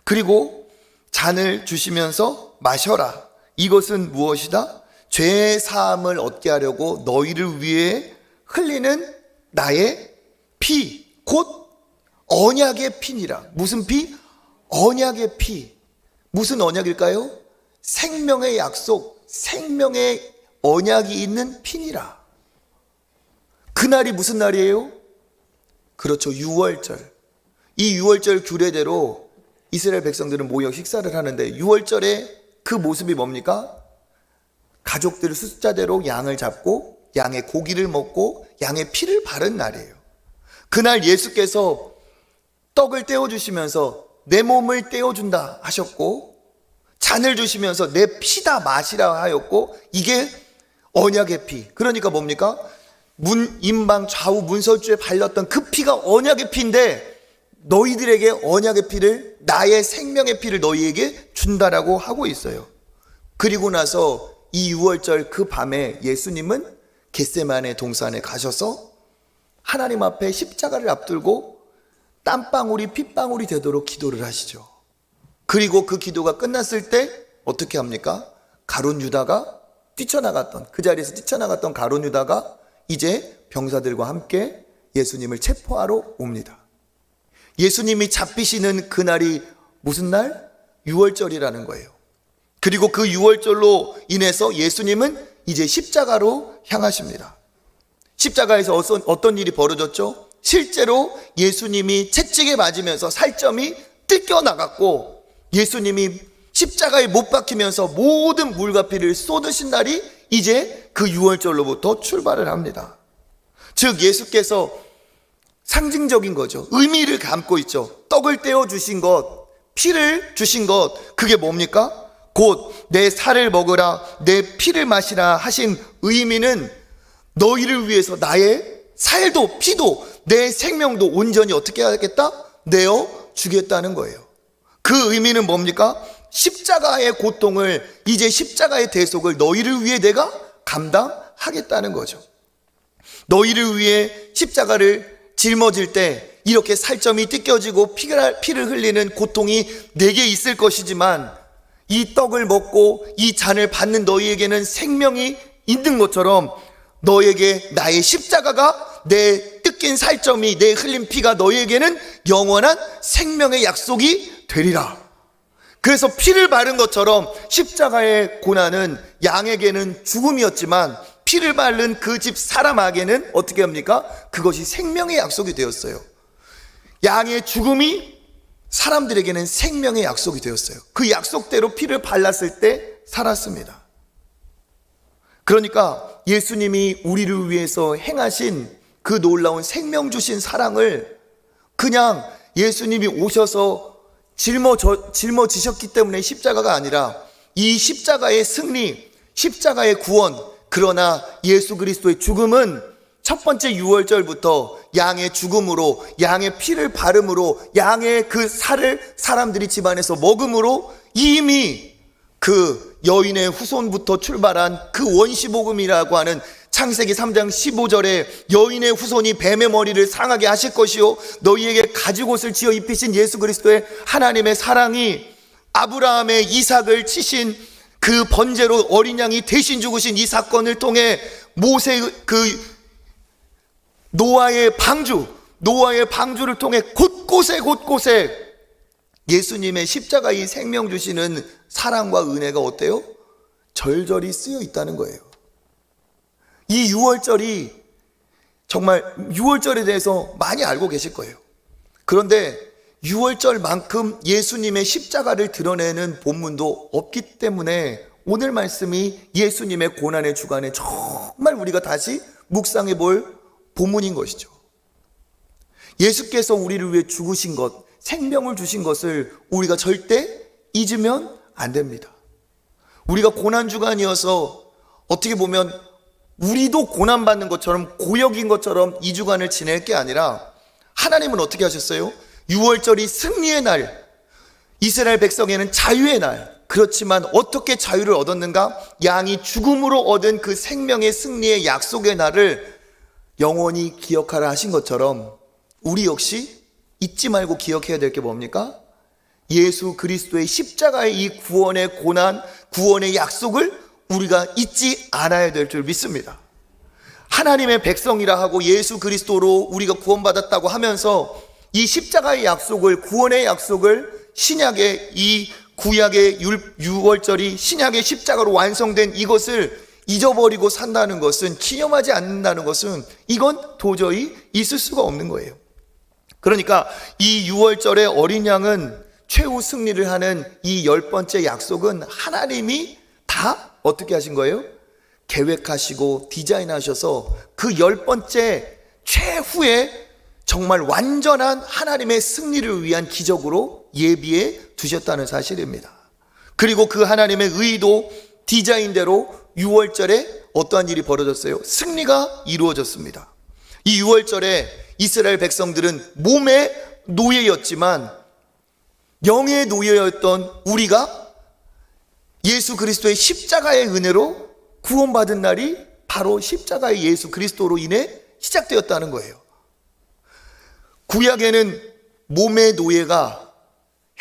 그리고 잔을 주시면서 마셔라, 이것은 무엇이다? 죄 사함을 얻게 하려고 너희를 위해 흘리는 나의 피, 곧 언약의 피니라. 무슨 피? 언약의 피. 무슨 언약일까요? 생명의 약속, 생명의 언약이 있는 피니라. 그날이 무슨 날이에요? 그렇죠, 유월절. 이 유월절 규례대로 이스라엘 백성들은 모여 식사를 하는데, 유월절에 그 모습이 뭡니까? 가족들 숫자대로 양을 잡고 양의 고기를 먹고 양의 피를 바른 날이에요. 그날 예수께서 떡을 떼어주시면서 내 몸을 떼어준다 하셨고, 잔을 주시면서 내 피다 마시라 하였고, 이게 언약의 피. 그러니까 뭡니까? 인방 좌우 문설주에 발렸던 그 피가 언약의 피인데 너희들에게 언약의 피를, 나의 생명의 피를 너희에게 준다라고 하고 있어요. 그리고 나서 이 유월절 그 밤에 예수님은 겟세마네 동산에 가셔서 하나님 앞에 십자가를 앞들고 땀방울이 핏방울이 되도록 기도를 하시죠. 그리고 그 기도가 끝났을 때 어떻게 합니까? 가룟 유다가 뛰쳐나갔던, 그 자리에서 뛰쳐나갔던 가룟 유다가 이제 병사들과 함께 예수님을 체포하러 옵니다. 예수님이 잡히시는 그날이 무슨 날? 유월절이라는 거예요. 그리고 그 유월절로 인해서 예수님은 이제 십자가로 향하십니다. 십자가에서 어떤 일이 벌어졌죠? 실제로 예수님이 채찍에 맞으면서 살점이 뜯겨나갔고, 예수님이 십자가에 못 박히면서 모든 물과 피를 쏟으신 날이 이제 그 유월절로부터 출발을 합니다. 즉 예수께서 상징적인 거죠. 의미를 담고 있죠. 떡을 떼어 주신 것, 피를 주신 것, 그게 뭡니까? 곧 내 살을 먹으라, 내 피를 마시라 하신 의미는 너희를 위해서 나의 살도 피도 내 생명도 온전히 어떻게 하겠다? 내어 주겠다는 거예요. 그 의미는 뭡니까? 십자가의 고통을, 이제 십자가의 대속을 너희를 위해 내가 감당하겠다는 거죠. 너희를 위해 십자가를 짊어질 때 이렇게 살점이 뜯겨지고 피를 흘리는 고통이 내게 있을 것이지만, 이 떡을 먹고 이 잔을 받는 너희에게는 생명이 있는 것처럼 너에게 나의 십자가가, 내 뜯긴 살점이, 내 흘린 피가 너희에게는 영원한 생명의 약속이 되리라. 그래서 피를 바른 것처럼 십자가의 고난은 양에게는 죽음이었지만 피를 바른 그 집 사람에게는 어떻게 합니까? 그것이 생명의 약속이 되었어요. 양의 죽음이 사람들에게는 생명의 약속이 되었어요. 그 약속대로 피를 발랐을 때 살았습니다. 그러니까 예수님이 우리를 위해서 행하신 그 놀라운 생명 주신 사랑을 그냥 예수님이 오셔서 짊어지셨기 때문에 십자가가 아니라, 이 십자가의 승리, 십자가의 구원, 그러나 예수 그리스도의 죽음은 첫 번째 유월절부터 양의 죽음으로, 양의 피를 바름으로, 양의 그 살을 사람들이 집안에서 먹음으로 이미 그 여인의 후손부터 출발한 그 원시복음이라고 하는 창세기 3장 15절에 여인의 후손이 뱀의 머리를 상하게 하실 것이요 너희에게 가죽옷을 지어 입히신 예수 그리스도의 하나님의 사랑이, 아브라함의 이삭을 치신 그 번제로 어린 양이 대신 죽으신 이 사건을 통해 모세 그 노아의 방주를 통해 곳곳에 예수님의 십자가의 생명 주시는 사랑과 은혜가 어때요? 절절히 쓰여 있다는 거예요. 이 유월절이 정말, 유월절에 대해서 많이 알고 계실 거예요. 그런데 유월절만큼 예수님의 십자가를 드러내는 본문도 없기 때문에 오늘 말씀이 예수님의 고난의 주간에 정말 우리가 다시 묵상해 볼 본문인 것이죠. 예수께서 우리를 위해 죽으신 것, 생명을 주신 것을 우리가 절대 잊으면 안 됩니다. 우리가 고난주간이어서 어떻게 보면 우리도 고난받는 것처럼, 고역인 것처럼 이 주간을 지낼 게 아니라, 하나님은 어떻게 하셨어요? 유월절이 승리의 날, 이스라엘 백성에는 자유의 날. 그렇지만 어떻게 자유를 얻었는가? 양이 죽음으로 얻은 그 생명의 승리의 약속의 날을 영원히 기억하라 하신 것처럼 우리 역시 잊지 말고 기억해야 될 게 뭡니까? 예수 그리스도의 십자가의 이 구원의 고난, 구원의 약속을 우리가 잊지 않아야 될 줄 믿습니다. 하나님의 백성이라 하고 예수 그리스도로 우리가 구원받았다고 하면서 이 십자가의 약속을, 구원의 약속을, 신약의 이 구약의 유월절이 신약의 십자가로 완성된 이것을 잊어버리고 산다는 것은, 기념하지 않는다는 것은, 이건 도저히 있을 수가 없는 거예요. 그러니까 이 유월절의 어린 양은 최후 승리를 하는 이 10번째 약속은 하나님이 다 어떻게 하신 거예요? 계획하시고 디자인하셔서 그 10번째 최후의 정말 완전한 하나님의 승리를 위한 기적으로 예비해 두셨다는 사실입니다. 그리고 그 하나님의 의도, 디자인대로 유월절에 어떠한 일이 벌어졌어요? 승리가 이루어졌습니다. 이 유월절에 이스라엘 백성들은 몸에 노예였지만 영의 노예였던 우리가 예수 그리스도의 십자가의 은혜로 구원받은 날이 바로 십자가의 예수 그리스도로 인해 시작되었다는 거예요. 구약에는 몸의 노예가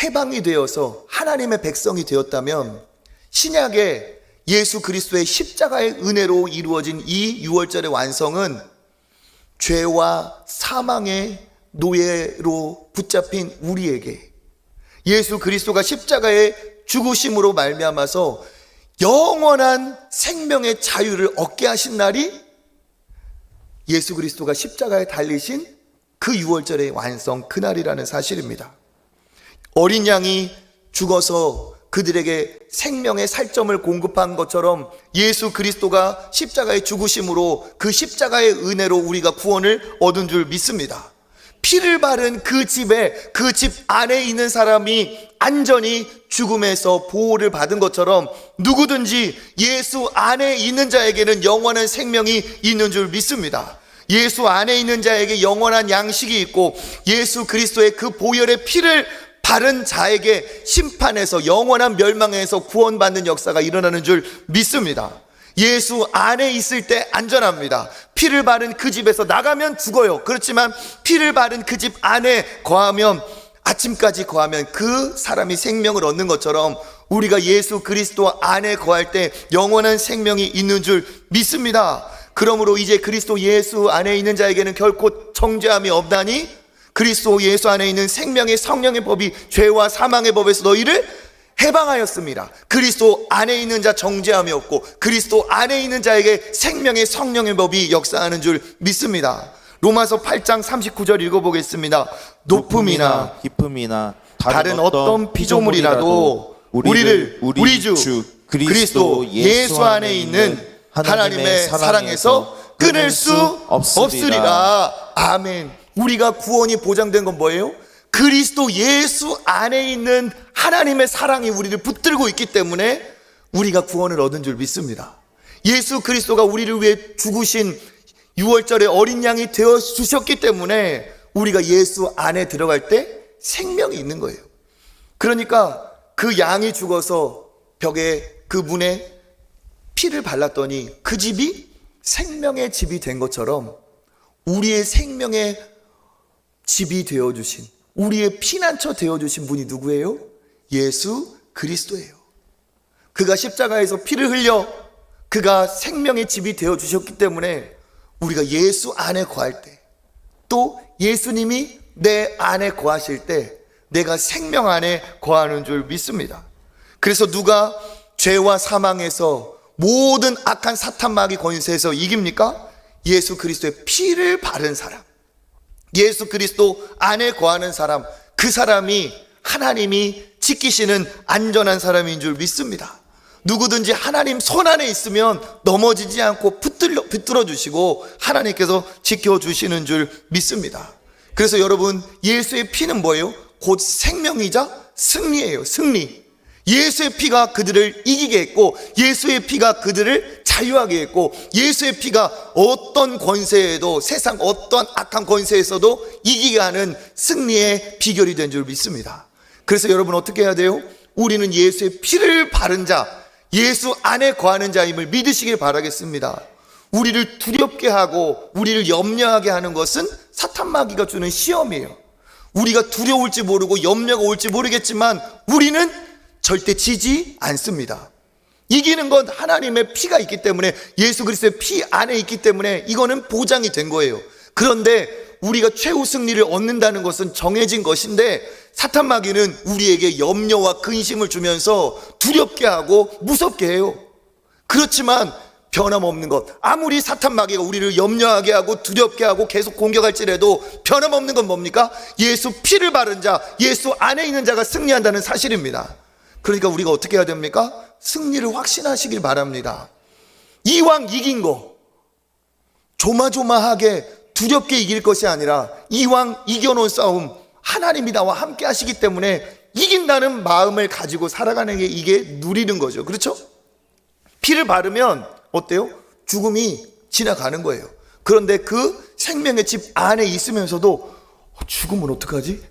해방이 되어서 하나님의 백성이 되었다면 신약에 예수 그리스도의 십자가의 은혜로 이루어진 이 유월절의 완성은 죄와 사망의 노예로 붙잡힌 우리에게 예수 그리스도가 십자가의 죽으심으로 말미암아서 영원한 생명의 자유를 얻게 하신 날이 예수 그리스도가 십자가에 달리신 그 유월절의 완성 그날이라는 사실입니다. 어린 양이 죽어서 그들에게 생명의 살점을 공급한 것처럼 예수 그리스도가 십자가의 죽으심으로 그 십자가의 은혜로 우리가 구원을 얻은 줄 믿습니다. 피를 바른 그 집에 그 집 안에 있는 사람이 안전히 죽음에서 보호를 받은 것처럼 누구든지 예수 안에 있는 자에게는 영원한 생명이 있는 줄 믿습니다. 예수 안에 있는 자에게 영원한 양식이 있고 예수 그리스도의 그 보혈의 피를 바른 자에게 심판에서 영원한 멸망에서 구원받는 역사가 일어나는 줄 믿습니다. 예수 안에 있을 때 안전합니다. 피를 바른 그 집에서 나가면 죽어요. 그렇지만 피를 바른 그 집 안에 거하면 아침까지 거하면 그 사람이 생명을 얻는 것처럼 우리가 예수 그리스도 안에 거할 때 영원한 생명이 있는 줄 믿습니다. 그러므로 이제 그리스도 예수 안에 있는 자에게는 결코 정죄함이 없나니 그리스도 예수 안에 있는 생명의 성령의 법이 죄와 사망의 법에서 너희를 해방하였습니다. 그리스도 안에 있는 자 정죄함이 없고 그리스도 안에 있는 자에게 생명의 성령의 법이 역사하는 줄 믿습니다. 로마서 8장 39절 읽어보겠습니다. 높음이나 깊음이나 다른 어떤 피조물이라도 우리를 우리 주 그리스도 예수 안에 있는 하나님의 사랑에서 끊을 수 없으리라. 아멘. 우리가 구원이 보장된 건 뭐예요? 그리스도 예수 안에 있는 하나님의 사랑이 우리를 붙들고 있기 때문에 우리가 구원을 얻은 줄 믿습니다. 예수 그리스도가 우리를 위해 죽으신 6월절에 어린 양이 되어 주셨기 때문에 우리가 예수 안에 들어갈 때 생명이 있는 거예요. 그러니까 그 양이 죽어서 벽에 그 문에 피를 발랐더니 그 집이 생명의 집이 된 것처럼 우리의 생명의 집이 되어주신 우리의 피난처 되어주신 분이 누구예요? 예수 그리스도예요. 그가 십자가에서 피를 흘려 그가 생명의 집이 되어주셨기 때문에 우리가 예수 안에 거할 때 또 예수님이 내 안에 거하실 때 내가 생명 안에 거하는 줄 믿습니다. 그래서 누가 죄와 사망에서 모든 악한 사탄 마귀 권세에서 이깁니까? 예수 그리스도의 피를 바른 사람, 예수 그리스도 안에 거하는 사람, 그 사람이 하나님이 지키시는 안전한 사람인 줄 믿습니다. 누구든지 하나님 손 안에 있으면 넘어지지 않고 붙들어 주시고 하나님께서 지켜주시는 줄 믿습니다. 그래서 여러분, 예수의 피는 뭐예요? 곧 생명이자 승리예요. 승리. 예수의 피가 그들을 이기게 했고 예수의 피가 그들을 자유하게 했고 예수의 피가 어떤 권세에도 세상 어떤 악한 권세에서도 이기게 하는 승리의 비결이 된 줄 믿습니다. 그래서 여러분 어떻게 해야 돼요? 우리는 예수의 피를 바른 자, 예수 안에 거하는 자임을 믿으시길 바라겠습니다. 우리를 두렵게 하고 우리를 염려하게 하는 것은 사탄 마귀가 주는 시험이에요. 우리가 두려울지 모르고 염려가 올지 모르겠지만 우리는 절대 지지 않습니다. 이기는 건 하나님의 피가 있기 때문에 예수 그리스도의 피 안에 있기 때문에 이거는 보장이 된 거예요. 그런데 우리가 최후 승리를 얻는다는 것은 정해진 것인데 사탄 마귀는 우리에게 염려와 근심을 주면서 두렵게 하고 무섭게 해요. 그렇지만 변함없는 것, 아무리 사탄 마귀가 우리를 염려하게 하고 두렵게 하고 계속 공격할지라도 변함없는 건 뭡니까? 예수 피를 바른 자, 예수 안에 있는 자가 승리한다는 사실입니다. 그러니까 우리가 어떻게 해야 됩니까? 승리를 확신하시길 바랍니다. 이왕 이긴 거 조마조마하게 두렵게 이길 것이 아니라 이왕 이겨놓은 싸움 하나님이 나와 함께 하시기 때문에 이긴다는 마음을 가지고 살아가는 게 이게 누리는 거죠. 그렇죠? 피를 바르면 어때요? 죽음이 지나가는 거예요. 그런데 그 생명의 집 안에 있으면서도 죽으면 어떡하지?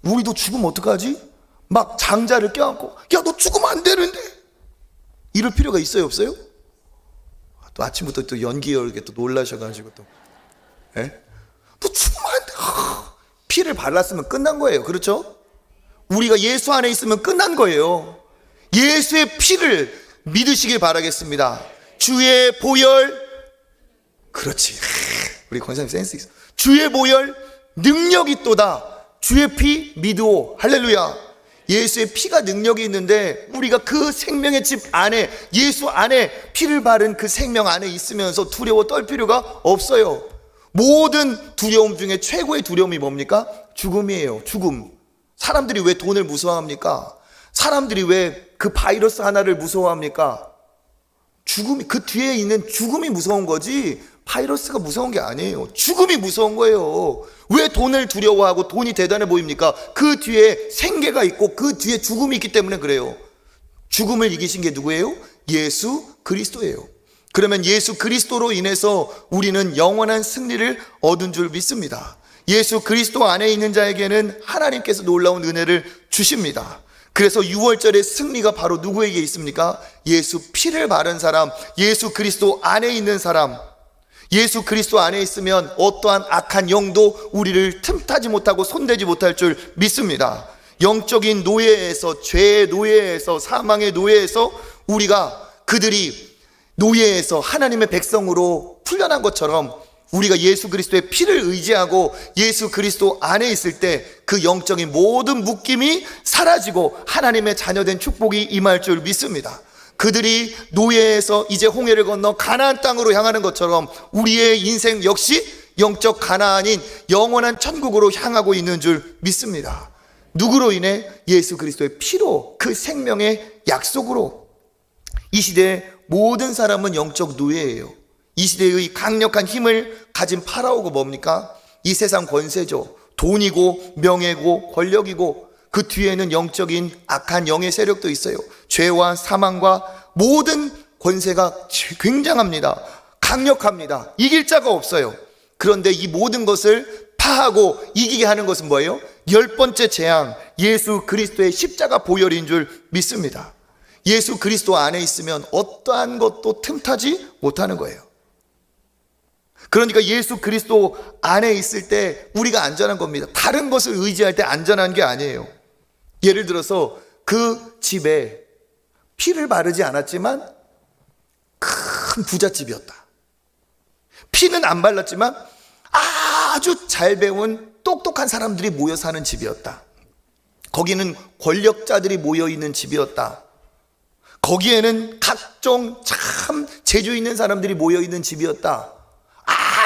우리도 죽으면 어떡하지? 막 장자를 껴안고, 야, 너 죽으면 안 되는데. 이럴 필요가 있어요, 없어요? 또 아침부터 또 연기열게 또 놀라셔가지고 또, 예? 너 죽으면 안 돼. 피를 발랐으면 끝난 거예요. 그렇죠? 우리가 예수 안에 있으면 끝난 거예요. 예수의 피를 믿으시길 바라겠습니다. 주의 보혈, 그렇지. 우리 권사님 센스 있어. 주의 보혈 능력이 있도다. 주의 피 믿으오. 할렐루야. 예수의 피가 능력이 있는데 우리가 그 생명의 집 안에, 예수 안에 피를 바른 그 생명 안에 있으면서 두려워 떨 필요가 없어요. 모든 두려움 중에 최고의 두려움이 뭡니까? 죽음이에요. 죽음. 사람들이 왜 돈을 무서워합니까? 사람들이 왜 그 바이러스 하나를 무서워합니까? 죽음이, 그 뒤에 있는 죽음이 무서운 거지 바이러스가 무서운 게 아니에요. 죽음이 무서운 거예요. 왜 돈을 두려워하고 돈이 대단해 보입니까? 그 뒤에 생계가 있고 그 뒤에 죽음이 있기 때문에 그래요. 죽음을 이기신 게 누구예요? 예수 그리스도예요. 그러면 예수 그리스도로 인해서 우리는 영원한 승리를 얻은 줄 믿습니다. 예수 그리스도 안에 있는 자에게는 하나님께서 놀라운 은혜를 주십니다. 그래서 6월절의 승리가 바로 누구에게 있습니까? 예수 피를 바른 사람, 예수 그리스도 안에 있는 사람. 예수 그리스도 안에 있으면 어떠한 악한 영도 우리를 틈타지 못하고 손대지 못할 줄 믿습니다. 영적인 노예에서, 죄의 노예에서, 사망의 노예에서 우리가 그들이 노예에서 하나님의 백성으로 풀려난 것처럼 우리가 예수 그리스도의 피를 의지하고 예수 그리스도 안에 있을 때 그 영적인 모든 묶임이 사라지고 하나님의 자녀된 축복이 임할 줄 믿습니다. 그들이 노예에서 이제 홍해를 건너 가나안 땅으로 향하는 것처럼 우리의 인생 역시 영적 가나안인 영원한 천국으로 향하고 있는 줄 믿습니다. 누구로 인해? 예수 그리스도의 피로, 그 생명의 약속으로. 이 시대의 모든 사람은 영적 노예예요. 이 시대의 강력한 힘을 가진 파라오가 뭡니까? 이 세상 권세죠. 돈이고 명예고 권력이고 그 뒤에는 영적인 악한 영의 세력도 있어요. 죄와 사망과 모든 권세가 굉장합니다. 강력합니다. 이길 자가 없어요. 그런데 이 모든 것을 파하고 이기게 하는 것은 뭐예요? 10번째 재앙, 예수 그리스도의 십자가 보혈인 줄 믿습니다. 예수 그리스도 안에 있으면 어떠한 것도 틈타지 못하는 거예요. 그러니까 예수 그리스도 안에 있을 때 우리가 안전한 겁니다. 다른 것을 의지할 때 안전한 게 아니에요. 예를 들어서 그 집에 피를 바르지 않았지만 큰 부잣집이었다. 피는 안 발랐지만 아주 잘 배운 똑똑한 사람들이 모여 사는 집이었다. 거기는 권력자들이 모여 있는 집이었다. 거기에는 각종 참 재주 있는 사람들이 모여 있는 집이었다.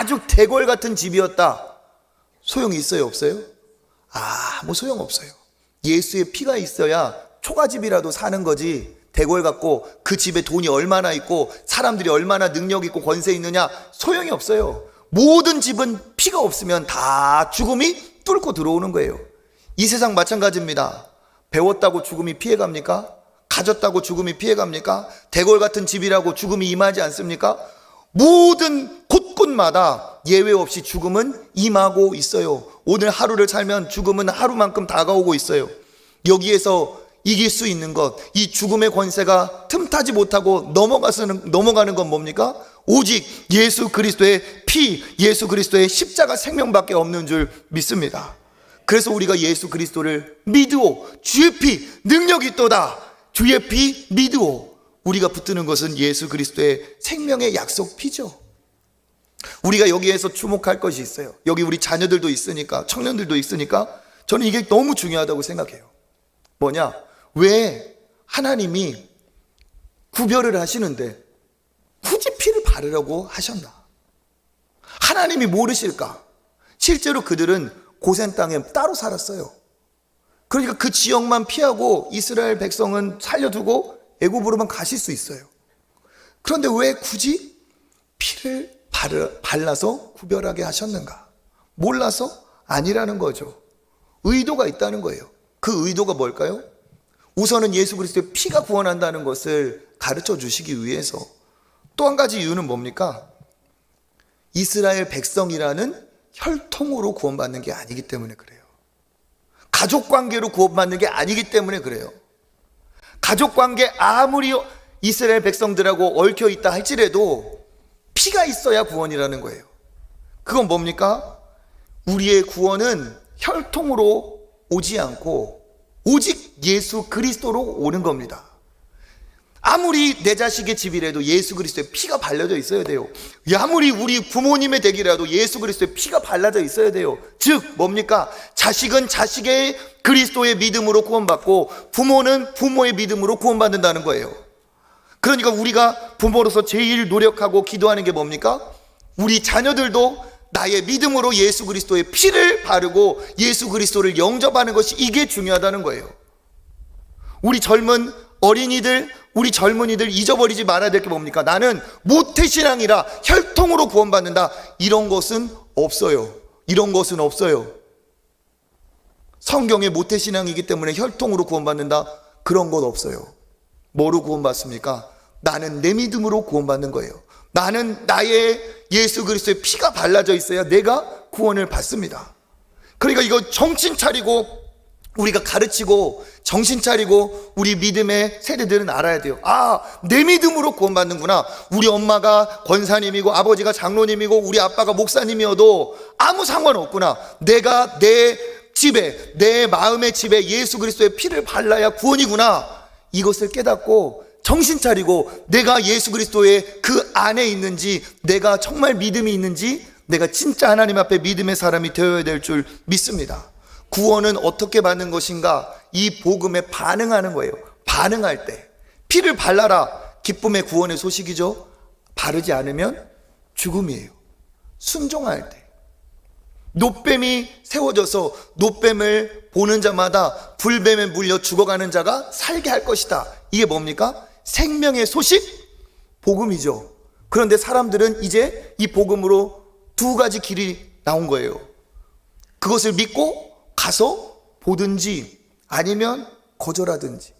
아주 대궐 같은 집이었다. 소용이 있어요, 없어요? 뭐 소용없어요. 예수의 피가 있어야 초가집이라도 사는 거지. 대궐 같고 그 집에 돈이 얼마나 있고 사람들이 얼마나 능력 있고 권세 있느냐, 소용이 없어요. 모든 집은 피가 없으면 다 죽음이 뚫고 들어오는 거예요. 이 세상 마찬가지입니다. 배웠다고 죽음이 피해갑니까? 가졌다고 죽음이 피해갑니까? 대궐 같은 집이라고 죽음이 임하지 않습니까? 모든 곳곳마다 예외 없이 죽음은 임하고 있어요. 오늘 하루를 살면 죽음은 하루만큼 다가오고 있어요. 여기에서 이길 수 있는 것, 이 죽음의 권세가 틈타지 못하고 넘어가는 건 뭡니까? 오직 예수 그리스도의 피, 예수 그리스도의 십자가 생명밖에 없는 줄 믿습니다. 그래서 우리가 예수 그리스도를 믿으오. 주의 피 능력이 있도다. 주의 피 믿으오. 우리가 붙드는 것은 예수 그리스도의 생명의 약속 피죠. 우리가 여기에서 주목할 것이 있어요. 여기 우리 자녀들도 있으니까, 청년들도 있으니까 저는 이게 너무 중요하다고 생각해요. 뭐냐? 왜 하나님이 구별을 하시는데 굳이 피를 바르라고 하셨나? 하나님이 모르실까? 실제로 그들은 고센 땅에 따로 살았어요. 그러니까 그 지역만 피하고 이스라엘 백성은 살려두고 애굽으로만 가실 수 있어요. 그런데 왜 굳이 피를 발라서 구별하게 하셨는가? 몰라서? 아니라는 거죠. 의도가 있다는 거예요. 그 의도가 뭘까요? 우선은 예수 그리스도의 피가 구원한다는 것을 가르쳐 주시기 위해서. 또 한 가지 이유는 뭡니까? 이스라엘 백성이라는 혈통으로 구원받는 게 아니기 때문에 그래요. 가족 관계로 구원받는 게 아니기 때문에 그래요. 가족 관계 아무리 이스라엘 백성들하고 얽혀 있다 할지라도 피가 있어야 구원이라는 거예요. 그건 뭡니까? 우리의 구원은 혈통으로 오지 않고 오직 예수 그리스도로 오는 겁니다. 아무리 내 자식의 집이라도 예수 그리스도의 피가 발라져 있어야 돼요. 아무리 우리 부모님의 댁이라도 예수 그리스도의 피가 발라져 있어야 돼요. 즉 뭡니까? 자식은 자식의 그리스도의 믿음으로 구원받고 부모는 부모의 믿음으로 구원받는다는 거예요. 그러니까 우리가 부모로서 제일 노력하고 기도하는 게 뭡니까? 우리 자녀들도 나의 믿음으로 예수 그리스도의 피를 바르고 예수 그리스도를 영접하는 것이 이게 중요하다는 거예요. 우리 젊은 어린이들, 우리 젊은이들 잊어버리지 말아야 될 게 뭡니까? 나는 모태신앙이라 혈통으로 구원받는다. 이런 것은 없어요. 이런 것은 없어요. 성경에 모태신앙이기 때문에 혈통으로 구원받는다. 그런 것 없어요. 뭐로 구원받습니까? 나는 내 믿음으로 구원받는 거예요. 나는 나의 예수 그리스도의 피가 발라져 있어야 내가 구원을 받습니다. 그러니까 이거 정신 차리고 우리가 가르치고 정신 차리고 우리 믿음의 세대들은 알아야 돼요. 아, 내 믿음으로 구원받는구나. 우리 엄마가 권사님이고 아버지가 장로님이고 우리 아빠가 목사님이어도 아무 상관없구나. 내가 내 집에, 내 마음의 집에 예수 그리스도의 피를 발라야 구원이구나. 이것을 깨닫고 정신 차리고 내가 예수 그리스도의 그 안에 있는지, 내가 정말 믿음이 있는지, 내가 진짜 하나님 앞에 믿음의 사람이 되어야 될 줄 믿습니다. 구원은 어떻게 받는 것인가? 이 복음에 반응하는 거예요. 반응할 때 피를 발라라. 기쁨의 구원의 소식이죠. 바르지 않으면 죽음이에요. 순종할 때 놋뱀이 세워져서 놋뱀을 보는 자마다 불뱀에 물려 죽어가는 자가 살게 할 것이다. 이게 뭡니까? 생명의 소식, 복음이죠. 그런데 사람들은 이제 이 복음으로 두 가지 길이 나온 거예요. 그것을 믿고 가서 보든지 아니면 거절하든지.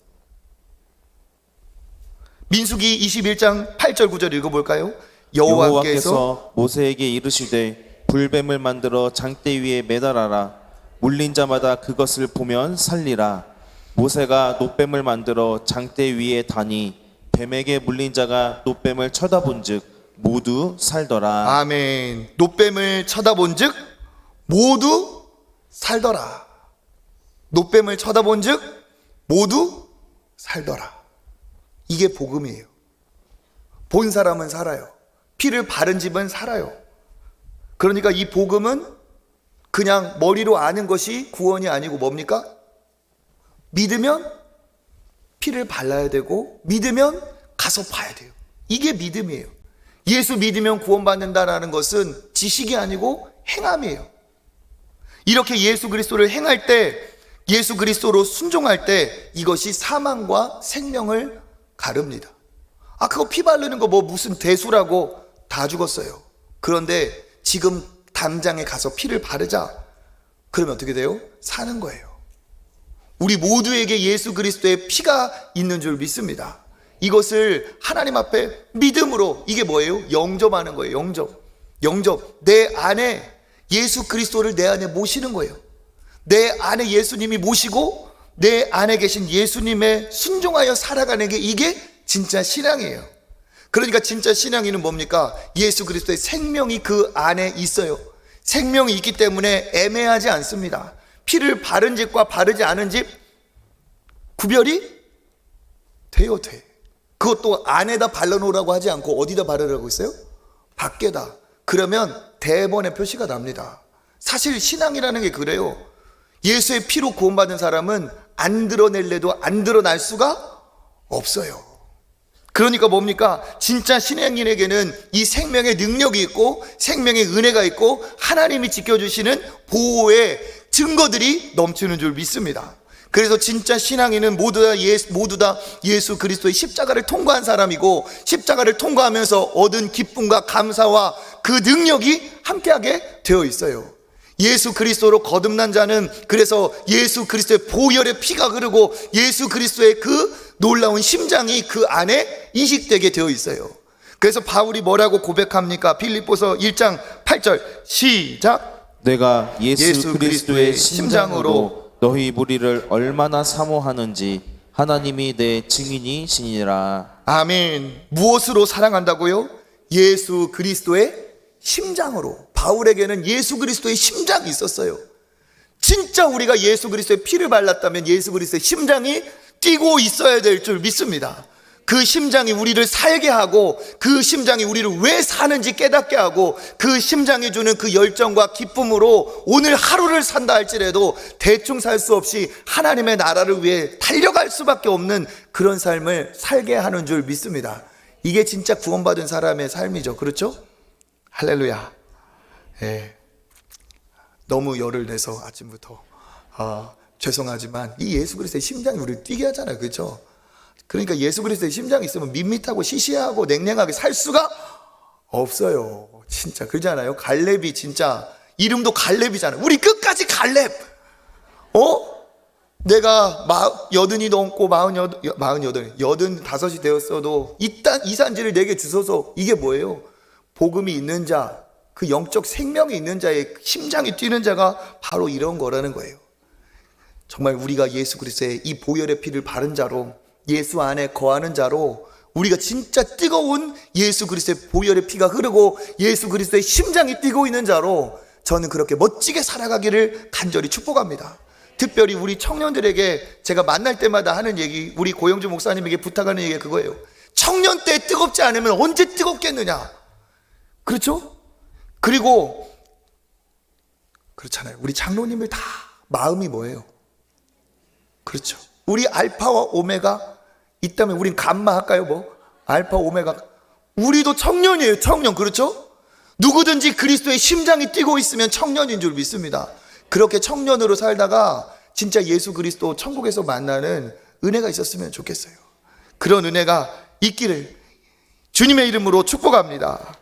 민수기 21장 8절 9절 읽어볼까요? 여호와께서 모세에게 이르시되 불뱀을 만들어 장대 위에 매달아라. 물린 자마다 그것을 보면 살리라. 모세가 놋뱀을 만들어 장대 위에 다니 뱀에게 물린 자가 놋뱀을 쳐다본즉 모두 살더라. 아멘. 놋뱀을 쳐다본즉 모두 살더라. 놋뱀을 쳐다본즉 모두 살더라. 이게 복음이에요. 본 사람은 살아요. 피를 바른 집은 살아요. 그러니까 이 복음은 그냥 머리로 아는 것이 구원이 아니고 뭡니까? 믿으면 피를 발라야 되고 믿으면 가서 봐야 돼요. 이게 믿음이에요. 예수 믿으면 구원받는다는 것은 지식이 아니고 행함이에요. 이렇게 예수 그리스도를 행할 때, 예수 그리스도로 순종할 때 이것이 사망과 생명을 가릅니다. 아, 그거 피 바르는 거 뭐 무슨 대수라고 다 죽었어요. 그런데 지금 담장에 가서 피를 바르자. 그러면 어떻게 돼요? 사는 거예요. 우리 모두에게 예수 그리스도의 피가 있는 줄 믿습니다. 이것을 하나님 앞에 믿음으로, 이게 뭐예요? 영접하는 거예요. 영접. 내 안에 예수 그리스도를 내 안에 모시는 거예요. 내 안에 예수님이 모시고 내 안에 계신 예수님의 순종하여 살아가는 게 이게 진짜 신앙이에요. 그러니까 진짜 신앙인은 뭡니까? 예수 그리스도의 생명이 그 안에 있어요. 생명이 있기 때문에 애매하지 않습니다. 피를 바른 집과 바르지 않은 집 구별이 돼요, 돼. 그것도 안에다 발라놓으라고 하지 않고 어디다 바르라고 했어요? 밖에다. 그러면 대번의 표시가 납니다. 사실 신앙이라는 게 그래요. 예수의 피로 구원받은 사람은 안 드러낼래도 안 드러날 수가 없어요. 그러니까 뭡니까? 진짜 신앙인에게는 이 생명의 능력이 있고 생명의 은혜가 있고 하나님이 지켜주시는 보호의 증거들이 넘치는 줄 믿습니다. 그래서 진짜 신앙인은 모두 다 예수 그리스도의 십자가를 통과한 사람이고 십자가를 통과하면서 얻은 기쁨과 감사와 그 능력이 함께하게 되어 있어요. 예수 그리스도로 거듭난 자는 그래서 예수 그리스도의 보혈의 피가 흐르고 예수 그리스도의 그 놀라운 심장이 그 안에 인식되게 되어 있어요. 그래서 바울이 뭐라고 고백합니까? 빌립보서 1장 8절 시작. 내가 예수 그리스도의 심장으로 너희 무리를 얼마나 사모하는지 하나님이 내 증인이시니라. 아멘. 무엇으로 사랑한다고요? 예수 그리스도의 심장으로. 바울에게는 예수 그리스도의 심장이 있었어요. 진짜 우리가 예수 그리스도의 피를 발랐다면 예수 그리스도의 심장이 뛰고 있어야 될 줄 믿습니다. 그 심장이 우리를 살게 하고, 그 심장이 우리를 왜 사는지 깨닫게 하고, 그 심장이 주는 그 열정과 기쁨으로 오늘 하루를 산다 할지라도 대충 살 수 없이 하나님의 나라를 위해 달려갈 수밖에 없는 그런 삶을 살게 하는 줄 믿습니다. 이게 진짜 구원받은 사람의 삶이죠. 그렇죠? 할렐루야. 예. 너무 열을 내서 아침부터 죄송하지만 이 예수 그리스도의 심장이 우리를 뛰게 하잖아요. 그렇죠? 그러니까 예수 그리스도의 심장이 있으면 밋밋하고 시시하고 냉랭하게 살 수가 없어요. 진짜 그러잖아요. 갈렙이 진짜 이름도 갈렙이잖아요. 우리 끝까지 갈렙. 내가 80이 넘고 85이 되었어도 이 산지를 내게 주소서. 이게 뭐예요? 복음이 있는 자, 그 영적 생명이 있는 자의 심장이 뛰는 자가 바로 이런 거라는 거예요. 정말 우리가 예수 그리스도의 이 보혈의 피를 바른 자로, 예수 안에 거하는 자로, 우리가 진짜 뜨거운 예수 그리스도의 보혈의 피가 흐르고 예수 그리스도의 심장이 뛰고 있는 자로 저는 그렇게 멋지게 살아가기를 간절히 축복합니다. 특별히 우리 청년들에게 제가 만날 때마다 하는 얘기, 우리 고영주 목사님에게 부탁하는 얘기가 그거예요. 청년 때 뜨겁지 않으면 언제 뜨겁겠느냐. 그렇죠? 그리고 그렇잖아요. 우리 장로님들 다 마음이 뭐예요? 그렇죠. 우리 알파와 오메가 있다면 우린 감마 할까요? 뭐 알파 오메가. 우리도 청년이에요. 청년. 그렇죠? 누구든지 그리스도의 심장이 뛰고 있으면 청년인 줄 믿습니다. 그렇게 청년으로 살다가 진짜 예수 그리스도 천국에서 만나는 은혜가 있었으면 좋겠어요. 그런 은혜가 있기를 주님의 이름으로 축복합니다.